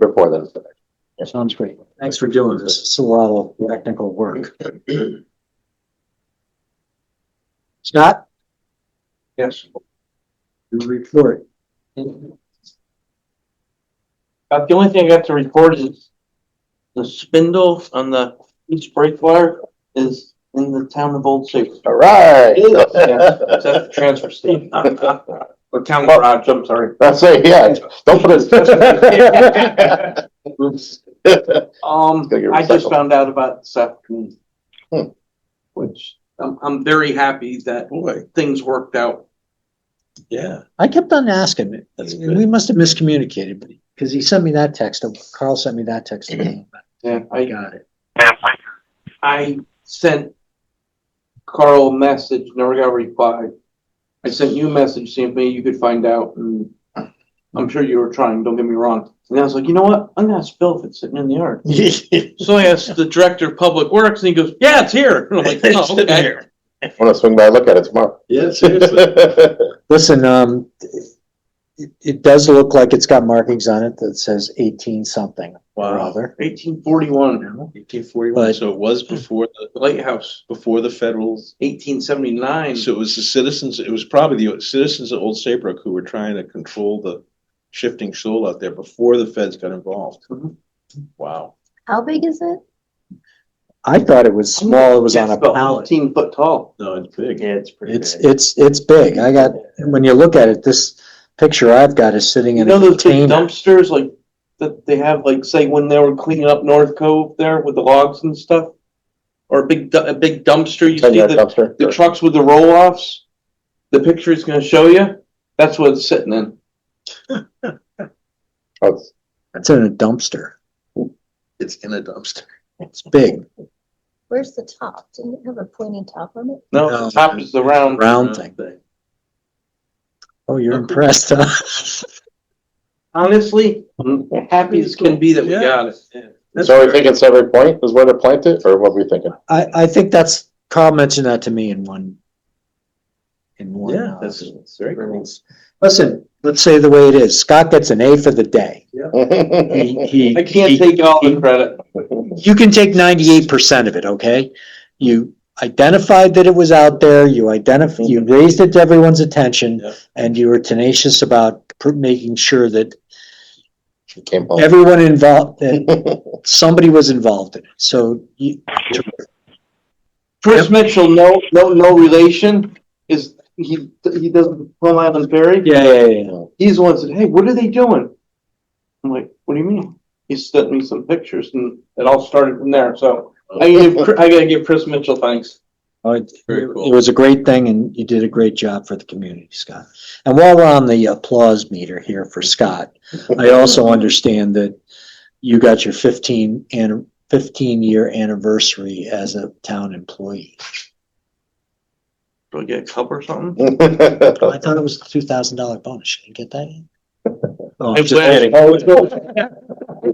before then. Sounds great. Thanks for doing this. It's a lot of technical work. Scott, Yes. your report. The only thing I got to report is the spindle on the each brake wire is in the town of Old Saybrook. All right. It's at the transfer station. Or town garage, I'm sorry. That's it, yeah. Don't put it. Oops. Gotta get I just recycled. found out about it this afternoon. Hmm. Which I'm very happy that things worked out. Yeah. I kept on asking, That's and good. we must have miscommunicated, because he sent me that text, Carl sent me that text. Yeah, I got it. I sent Carl a message, never got a reply. I sent you a message, seeing if maybe you could find out, and I'm sure you were trying, don't get me wrong. And I was like, you know what? I'm gonna ask Bill if it's sitting in the yard. So I asked the director of public works, and he goes, yeah, it's here. And I'm like, oh, okay. I'm gonna swing by and look at it tomorrow. Yeah, seriously. Listen, it does look like it's got markings on it that says 18 something or Wow. other. 1841, 1841, so it was before the lighthouse, before the federals. 1879. So it was the citizens, it was probably the citizens of Old Saybrook who were trying to control the shifting shoal out there before the feds got involved. Mhm. Wow. How big is it? I thought it was small, it was on a It's about pallet. 15 foot tall. No, it's big. Yeah, it's pretty It's, big. it's big. I got, when you look at it, this picture I've got is sitting You in know a those big container. dumpsters, like, that they have, like, say, when they were cleaning up North Cove there with the logs and stuff? Or a big dumpster, you see 10-yard the dumpster. trucks with the roll-offs? The picture is gonna show you, that's what it's sitting in. Oh, It's in a dumpster. It's in a dumpster. It's big, Where's the top? Didn't it have a pointy top on it? No, No. the top is the round. round thing. Oh, you're impressed, huh? Honestly, I'm happy as can be that we got it. So are we thinking Saybrook Point is where to plant it, or what are we thinking? I think that's, Carl mentioned that to me in one. Yeah, that's very cool. Listen, let's say the way it is. Scott gets an A for the day. I can't take all the credit. You can take 98% of it, okay? You identified that it was out there, you raised it to everyone's attention, Yeah. and you were tenacious about making sure that Came home. everyone involved, that somebody was involved in it. So Chris Mitchell, no relation, he doesn't Plum Island Ferry. yeah. He's the one that said, hey, what are they doing? I'm like, what do you mean? He sent me some pictures and it all started from there, so I gotta give Chris Mitchell thanks. Oh, it Very cool. it was a great thing, and you did a great job for the community, Scott. And while we're on the applause meter here for Scott, I also understand that you got your 15-year anniversary as a town employee. Do I get a cup or something? I thought it was a $2,000 bonus. You didn't get that yet? Oh, I'm I'm just glad- kidding.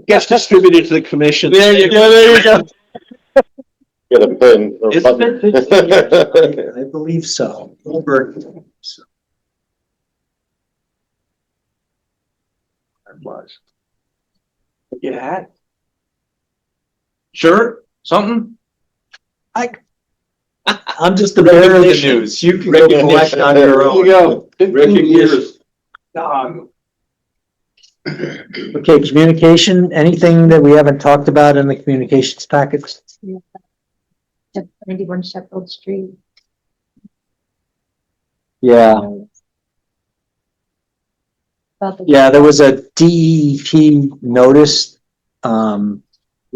Gets distributed to the commission. There you go. Get a pin. Or It's button. been 15 years. I believe so. Get a hat? Shirt? Something? I'm just the bearer of the news. You can go collect on your There you own. go. 15 Recognition. years. God. Okay, communication, anything that we haven't talked about in the communications package? 91 Sheffield Street. Yeah. About the- Yeah, there was a DEP notice,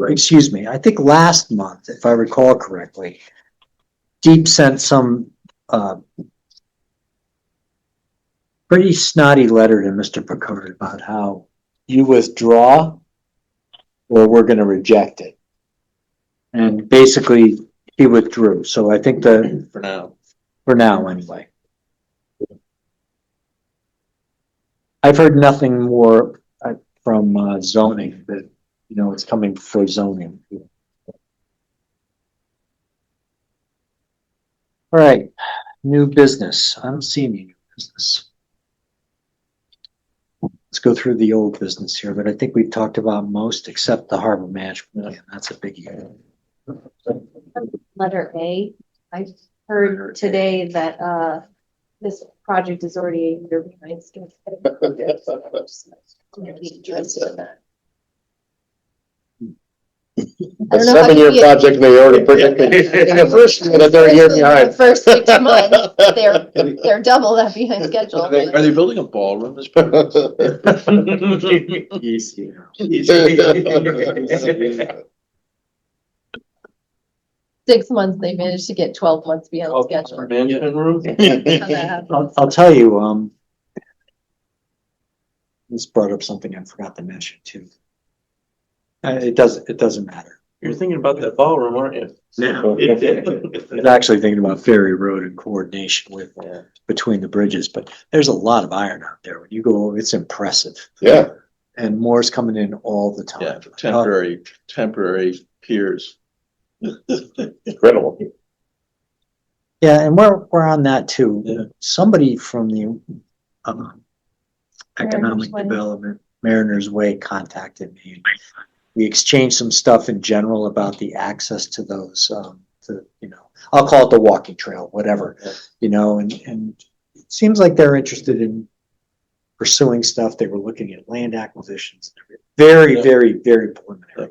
excuse me, I think last month, if I recall correctly. Deep sent some, pretty snotty letter to Mr. Picard about how you withdraw or we're gonna reject it. And basically, he withdrew, so I think For now. for now anyway. I've heard nothing more from zoning that, it's coming before zoning. All right, new business. I don't see any new business. Let's go through the old business here, but I think we've talked about most except the harbor management plan. That's a biggie. Letter A, I heard today that, this project is already a year behind schedule. A I don't know how you 7-year get- project, and they already predicted in the first year that they're a year behind. The first 6 months, they're double that behind schedule. Are they building a ballroom as part of this? Easy. Easy. 6 months, they managed to get 12 months behind schedule. Management room? How that happens. I'll tell you, this brought up something I forgot to mention too. It doesn't matter. You're thinking about that ballroom, aren't you? I was actually thinking about Ferry Road and coordination with, between the bridges, but there's a lot of iron out there. When you go over, it's impressive. Yeah. And more's coming in all the Yeah, time. temporary piers. Incredible. Yeah, and we're on that too. Yeah. Somebody from the Economic Mariners Way. Development, Mariners Way contacted me. We exchanged some stuff in general about the access to those, I'll call it the walking trail, whatever, and it seems like they're interested in pursuing stuff. They were looking at land acquisitions. Very, Yeah. very, very preliminary.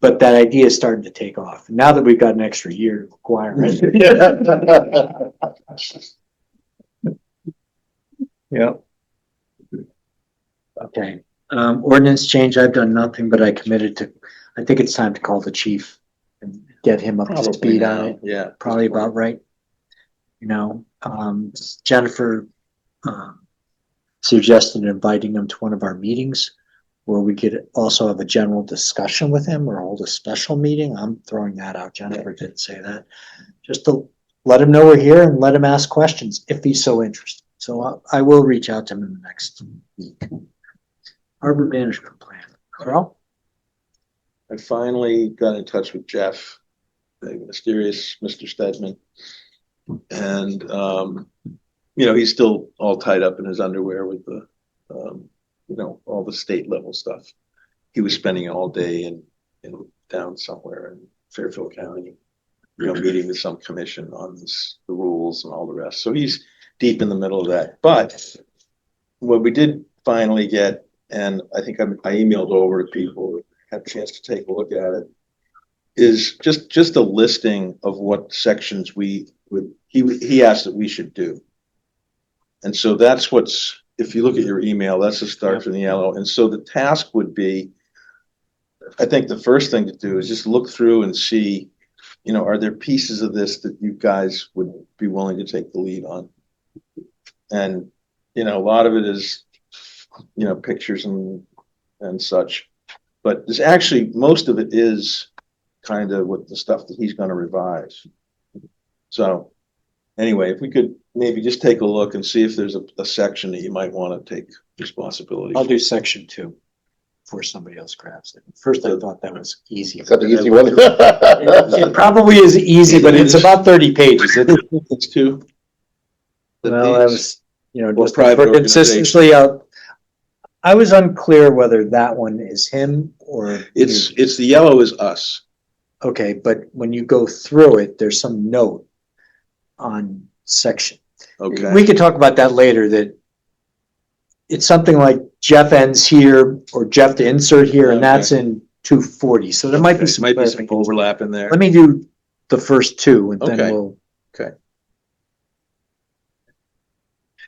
But that idea is starting to take off. Now that we've got an extra year to acquire it. Yep. Okay, ordinance change, I've done nothing, but I committed to, I think it's time to call the chief and get him up to Probably speed on now, it. yeah. Probably about right. Jennifer, suggested inviting him to one of our meetings where we could also have a general discussion with him or hold a special meeting. I'm throwing that out. Jennifer didn't say that. Just to let him know we're here and let him ask questions if he's so interested. So I will reach out to him in the next week. Harbor management plan. Carl? I finally got in touch with Jeff, the mysterious Mr. Stedman. And, he's still all tied up in his underwear with the, all the state level stuff. He was spending all day in down somewhere in Fairfield County, meeting with some commission on the rules and all the rest. So he's deep in the middle of that. But what we did finally get, and I think I emailed over to people who had a chance to take a look at it, is just a listing of what sections he asked that we should do. And so that's what's, if you look at your email, that's the start in the yellow. And so the task would be, I think the first thing to do is just look through and see, are there pieces of this that you guys would be willing to take the lead on? And, a lot of it is, pictures and such, but there's actually, most of it is kind of with the stuff that he's going to revise. So anyway, if we could maybe just take a look and see if there's a section that you might want to take responsibility. I'll do section 2 before somebody else grabs it. First, I thought that was easy. Is that the easy one? It probably is easy, but it's about 30 pages. It's two. Well, I was, just private for consistency, I was unclear whether that one is him or. It's the yellow is us. Okay, but when you go through it, there's some note on section. Okay. We could talk about that later, that it's something like Jeff ends here or Jeff to insert here, and that's in 240. So there might be some overlap in there. Let me do the first two and then Okay. we'll.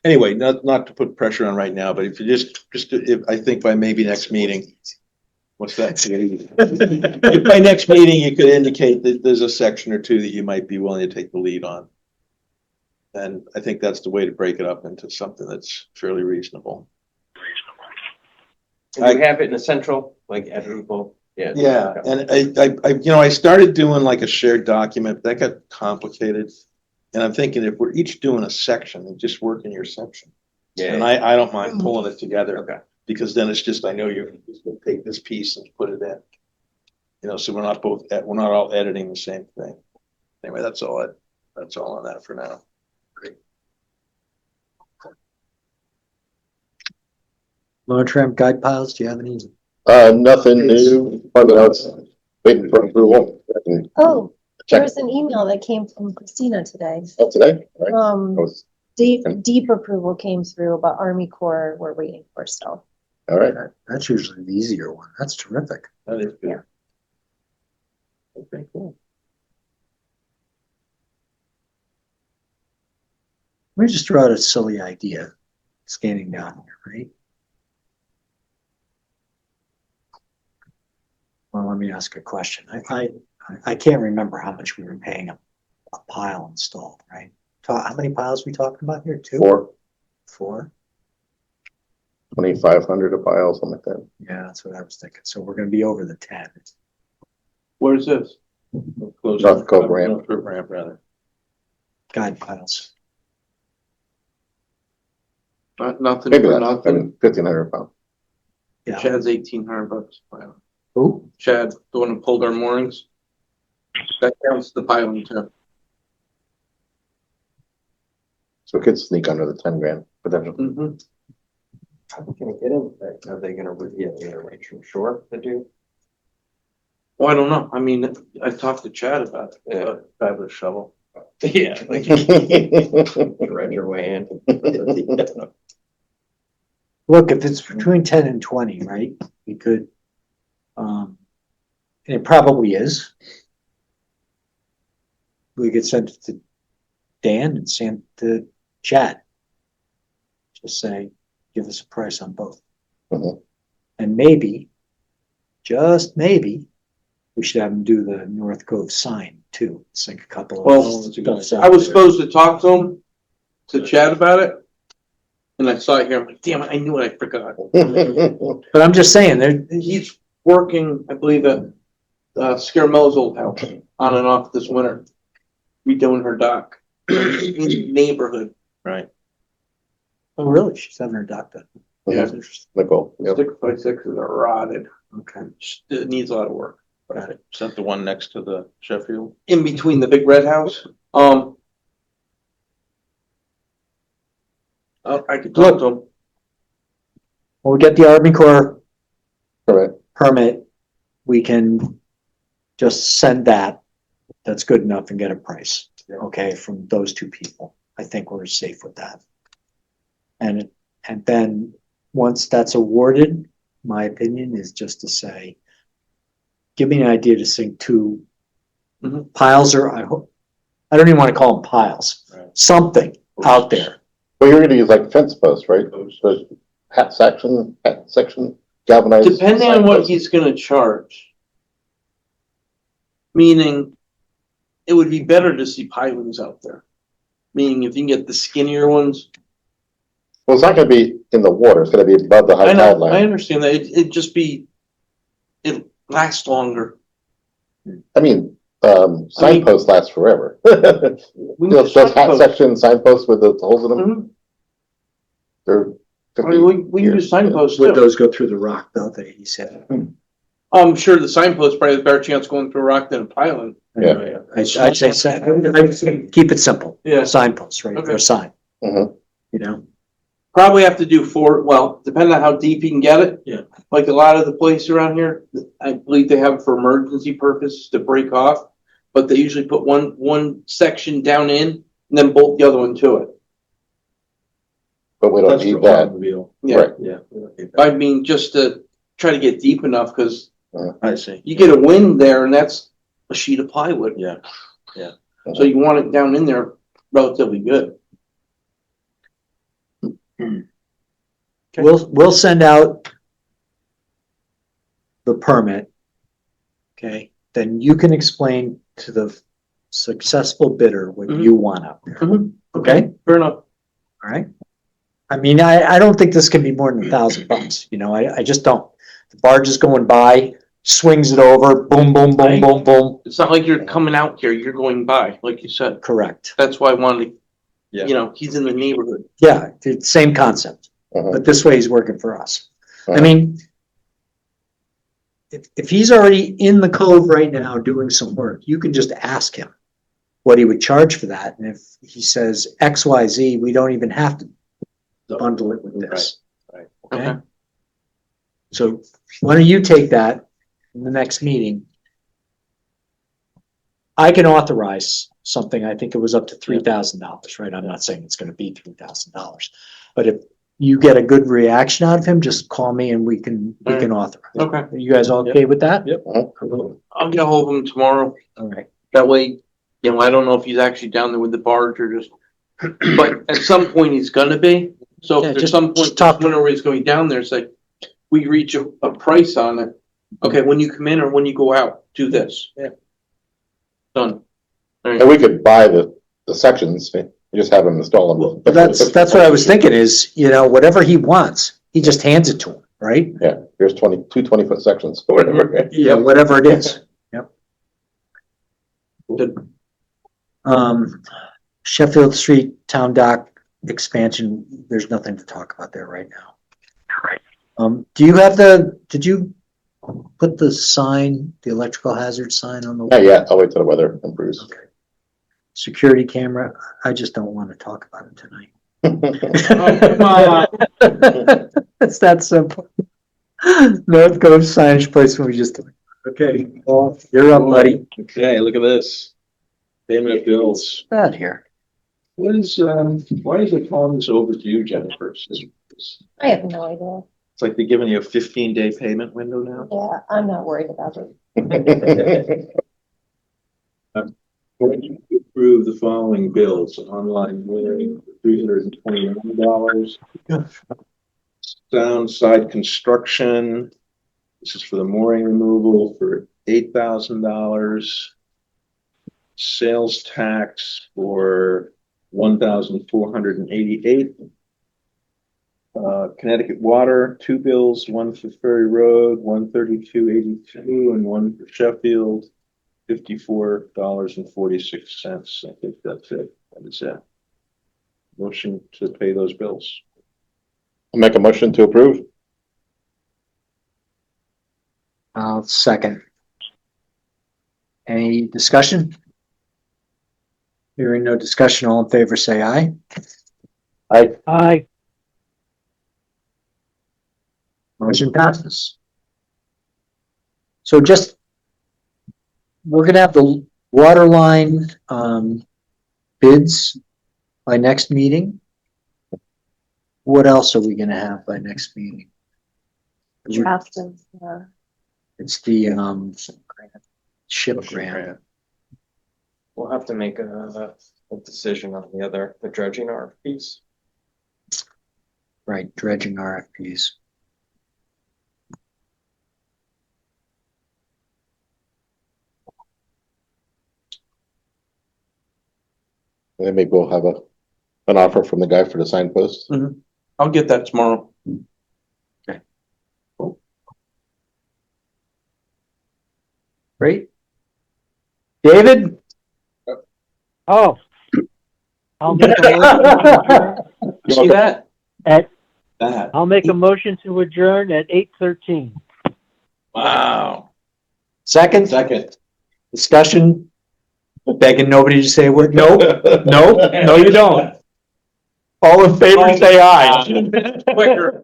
Anyway, not to put pressure on right now, but if you if I think by maybe next meeting, what's that? If by next meeting, you could indicate that there's a section or two that you might be willing to take the lead on. And I think that's the way to break it up into something that's fairly reasonable. Do you have it in a central, like editable? Yeah. Yeah, and I started doing like a shared document, but that got complicated. And I'm thinking if we're each doing a section, then just work in your section. And I don't mind pulling it together. Okay. Because then it's just, I know you're just gonna take this piece and put it in. You know, so we're not all editing the same thing. Anyway, that's all on that for now. Lower tram guide piles, do you have any? Nothing new, but I was waiting for approval. Oh, Check. there was an email that came from Christina today. Oh, today? All right. I was- Deep approval came through, but Army Corps we're waiting for still. All right. That's usually the easier one. That's terrific. That is good. Yeah. Okay, cool. Let me just throw out a silly idea, scanning down here, right? Well, let me ask a question. I can't remember how much we were paying a pile installed, right? How many piles we talking about here? Two? 4? 2,500 a pile, something like that. Yeah, that's what I was thinking. So we're gonna be over the 10. Where's this? North Cove ramp. North Cove ramp, rather. Guide piles. Nothing Maybe for that's, I nothing. mean, 1,500 a pile. Yeah. Chad's $1,800. Wow. Who? Chad, the one who pulled our moorings. That counts the piling too. So it could sneak under the 10 grand potential. Mhm. How are we gonna get in? Are they gonna, arrange from shore to do? Well, I don't know. I mean, I talked to Chad about it. Yeah. Guy with a shovel. Yeah, like ride your way in. Look, if it's between 10 and 20, right, we could, and it probably is. We could send it to Dan and send it to Chad. Just say, give us a price on both. Mhm. And maybe, just maybe, we should have them do the North Cove sign too. Sink a couple of. Well, stuffs I out was there. supposed to talk to him, to Chad about it. And I saw it here. I'm like, damn it, I knew it. I forgot. But I'm just saying, He's working, I believe, at Scaremo's old house on and off this winter, redoing her dock in the neighborhood. Right. oh, really? She's having her dock done. Yeah. That's interesting. Nicole. Yep. 6x6s are rotted. Okay. It needs a lot of work. Got it. Is that the one next to the Sheffield? In between the big red house. I could talk to him. When we get the Army Corps Correct. permit, we can just send that. That's good enough and get a price, okay, from those two people. I think we're safe with that. And then, once that's awarded, my opinion is just to say, give me an idea to sink 2 Mhm. piles, or I don't even want to call them piles. Right. Something out there. Well, you're gonna use like fence posts, right? Those hat section, galvanized. Depending on what he's gonna charge. Meaning, it would be better to see pilings out there. Meaning, if you can get the skinnier ones. Well, it's not gonna be in the water, it's gonna be above the I high tide know, I line. understand that. It'd just be, it lasts longer. I mean, signposts last forever. We Those can hat signpost. section signposts with the holes in them, Mhm. they're. I mean, we can do signposts Would too. those go through the rock though, that he said? I'm sure the signpost probably has a better chance going through a rock than a piling. Yeah. I'd say, I'd say keep it simple. Yeah. Signposts, right, Okay. for a sign, Mhm. you know? Probably have to do 4, well, depending on how deep you can get it. Yeah. Like a lot of the places around here, I believe they have it for emergency purposes to break off. But they usually put one section down in and then bolt the other one to it. But we don't That's need for that. automobile. Yeah. Right. Yeah. I mean, just to try to get deep enough, because I see. you get a wind there and that's a sheet of plywood. Yeah. So you want it down in there relatively good. We'll send out the permit. Okay, then you can explain to the successful bidder what Mhm. you want out there, Mhm. okay? Fair enough. All right? I mean, I don't think this can be more than $1,000, you know, I just don't. The barge is going by, swings it over, boom, boom, boom, Right. boom, boom, It's not like you're coming out here, you're going by, like you said. correct. That's why I wanted to Yeah. you know, he's in the neighborhood. Yeah, it's same concept, Uh-huh. but this way he's working for us. I Uh-huh. mean, if he's already in the cove right now doing some work, you can just ask him what he would charge for that. And if he says X, Y, Z, we don't even have to bundle it with this. Right, Okay? Okay. So why don't you take that in the next meeting? I can authorize something, I think it was up to $3,000, right? I'm not saying it's gonna be $3,000. But if you get a good reaction out of him, just call me and we can authorize. Okay. Are you guys all okay with that? Yep. I'll get a hold of him tomorrow. All right. That way, you know, I don't know if he's actually down there with the barge or just, but at some point he's gonna be. So Yeah, if there's just- some just point, talk to him. whenever he's going down there, it's like, we reach a price on it. Okay, when you come in or when you go out, do this. Yeah. Done. All And right. we could buy the sections, we just have them install them. But that's what I was thinking is, you know, whatever he wants, he just hands it to him, right? Yeah, here's 2 20-foot sections, or whatever. Yeah, whatever it is. Yep. Good. Sheffield Street Town Dock expansion, there's nothing to talk about there right now. Do you have did you put the sign, the electrical hazard sign on the? Not yet, I'll wait till the weather improves. Okay. Security camera, I just don't want to talk about it tonight. Oh, come on. It's that simple. North Cove signage placement, we just, okay, well, you're up, buddy. Okay, look at this. Payment of bills. Out here. What is, why is it calling this overdue, Jennifer? It's I have no idea. like they're giving you a 15-day payment window now? Yeah, I'm not worried about it. Going to approve the following bills: online mooring, $321. Downside construction, this is for the mooring removal for $8,000. Sales tax for $1,488. Connecticut Water, 2 bills, one for Ferry Road, $132.82, and one for Sheffield, $54.46. I think that's it. That is it. Motion to pay those bills. Make a motion to approve. I'll second. Any discussion? Hearing no discussion, all in favor, say aye. Aye. Motion passes. So just, we're gonna have the water line, bids by next meeting. What else are we gonna have by next meeting? Draft of, It's the, ship grant. We'll have to make a decision on the dredging RFPs. Right, dredging RFPs. And then maybe we'll have an offer from the guy for the signpost. I'll get that tomorrow. Great. David? Oh. I'll make a motion to adjourn See that? at, That. I'll make a motion to adjourn at 8:13. Wow. Second, Second. discussion? Begging nobody to say a word. No, no, you don't. All in favor, say aye. Quicker.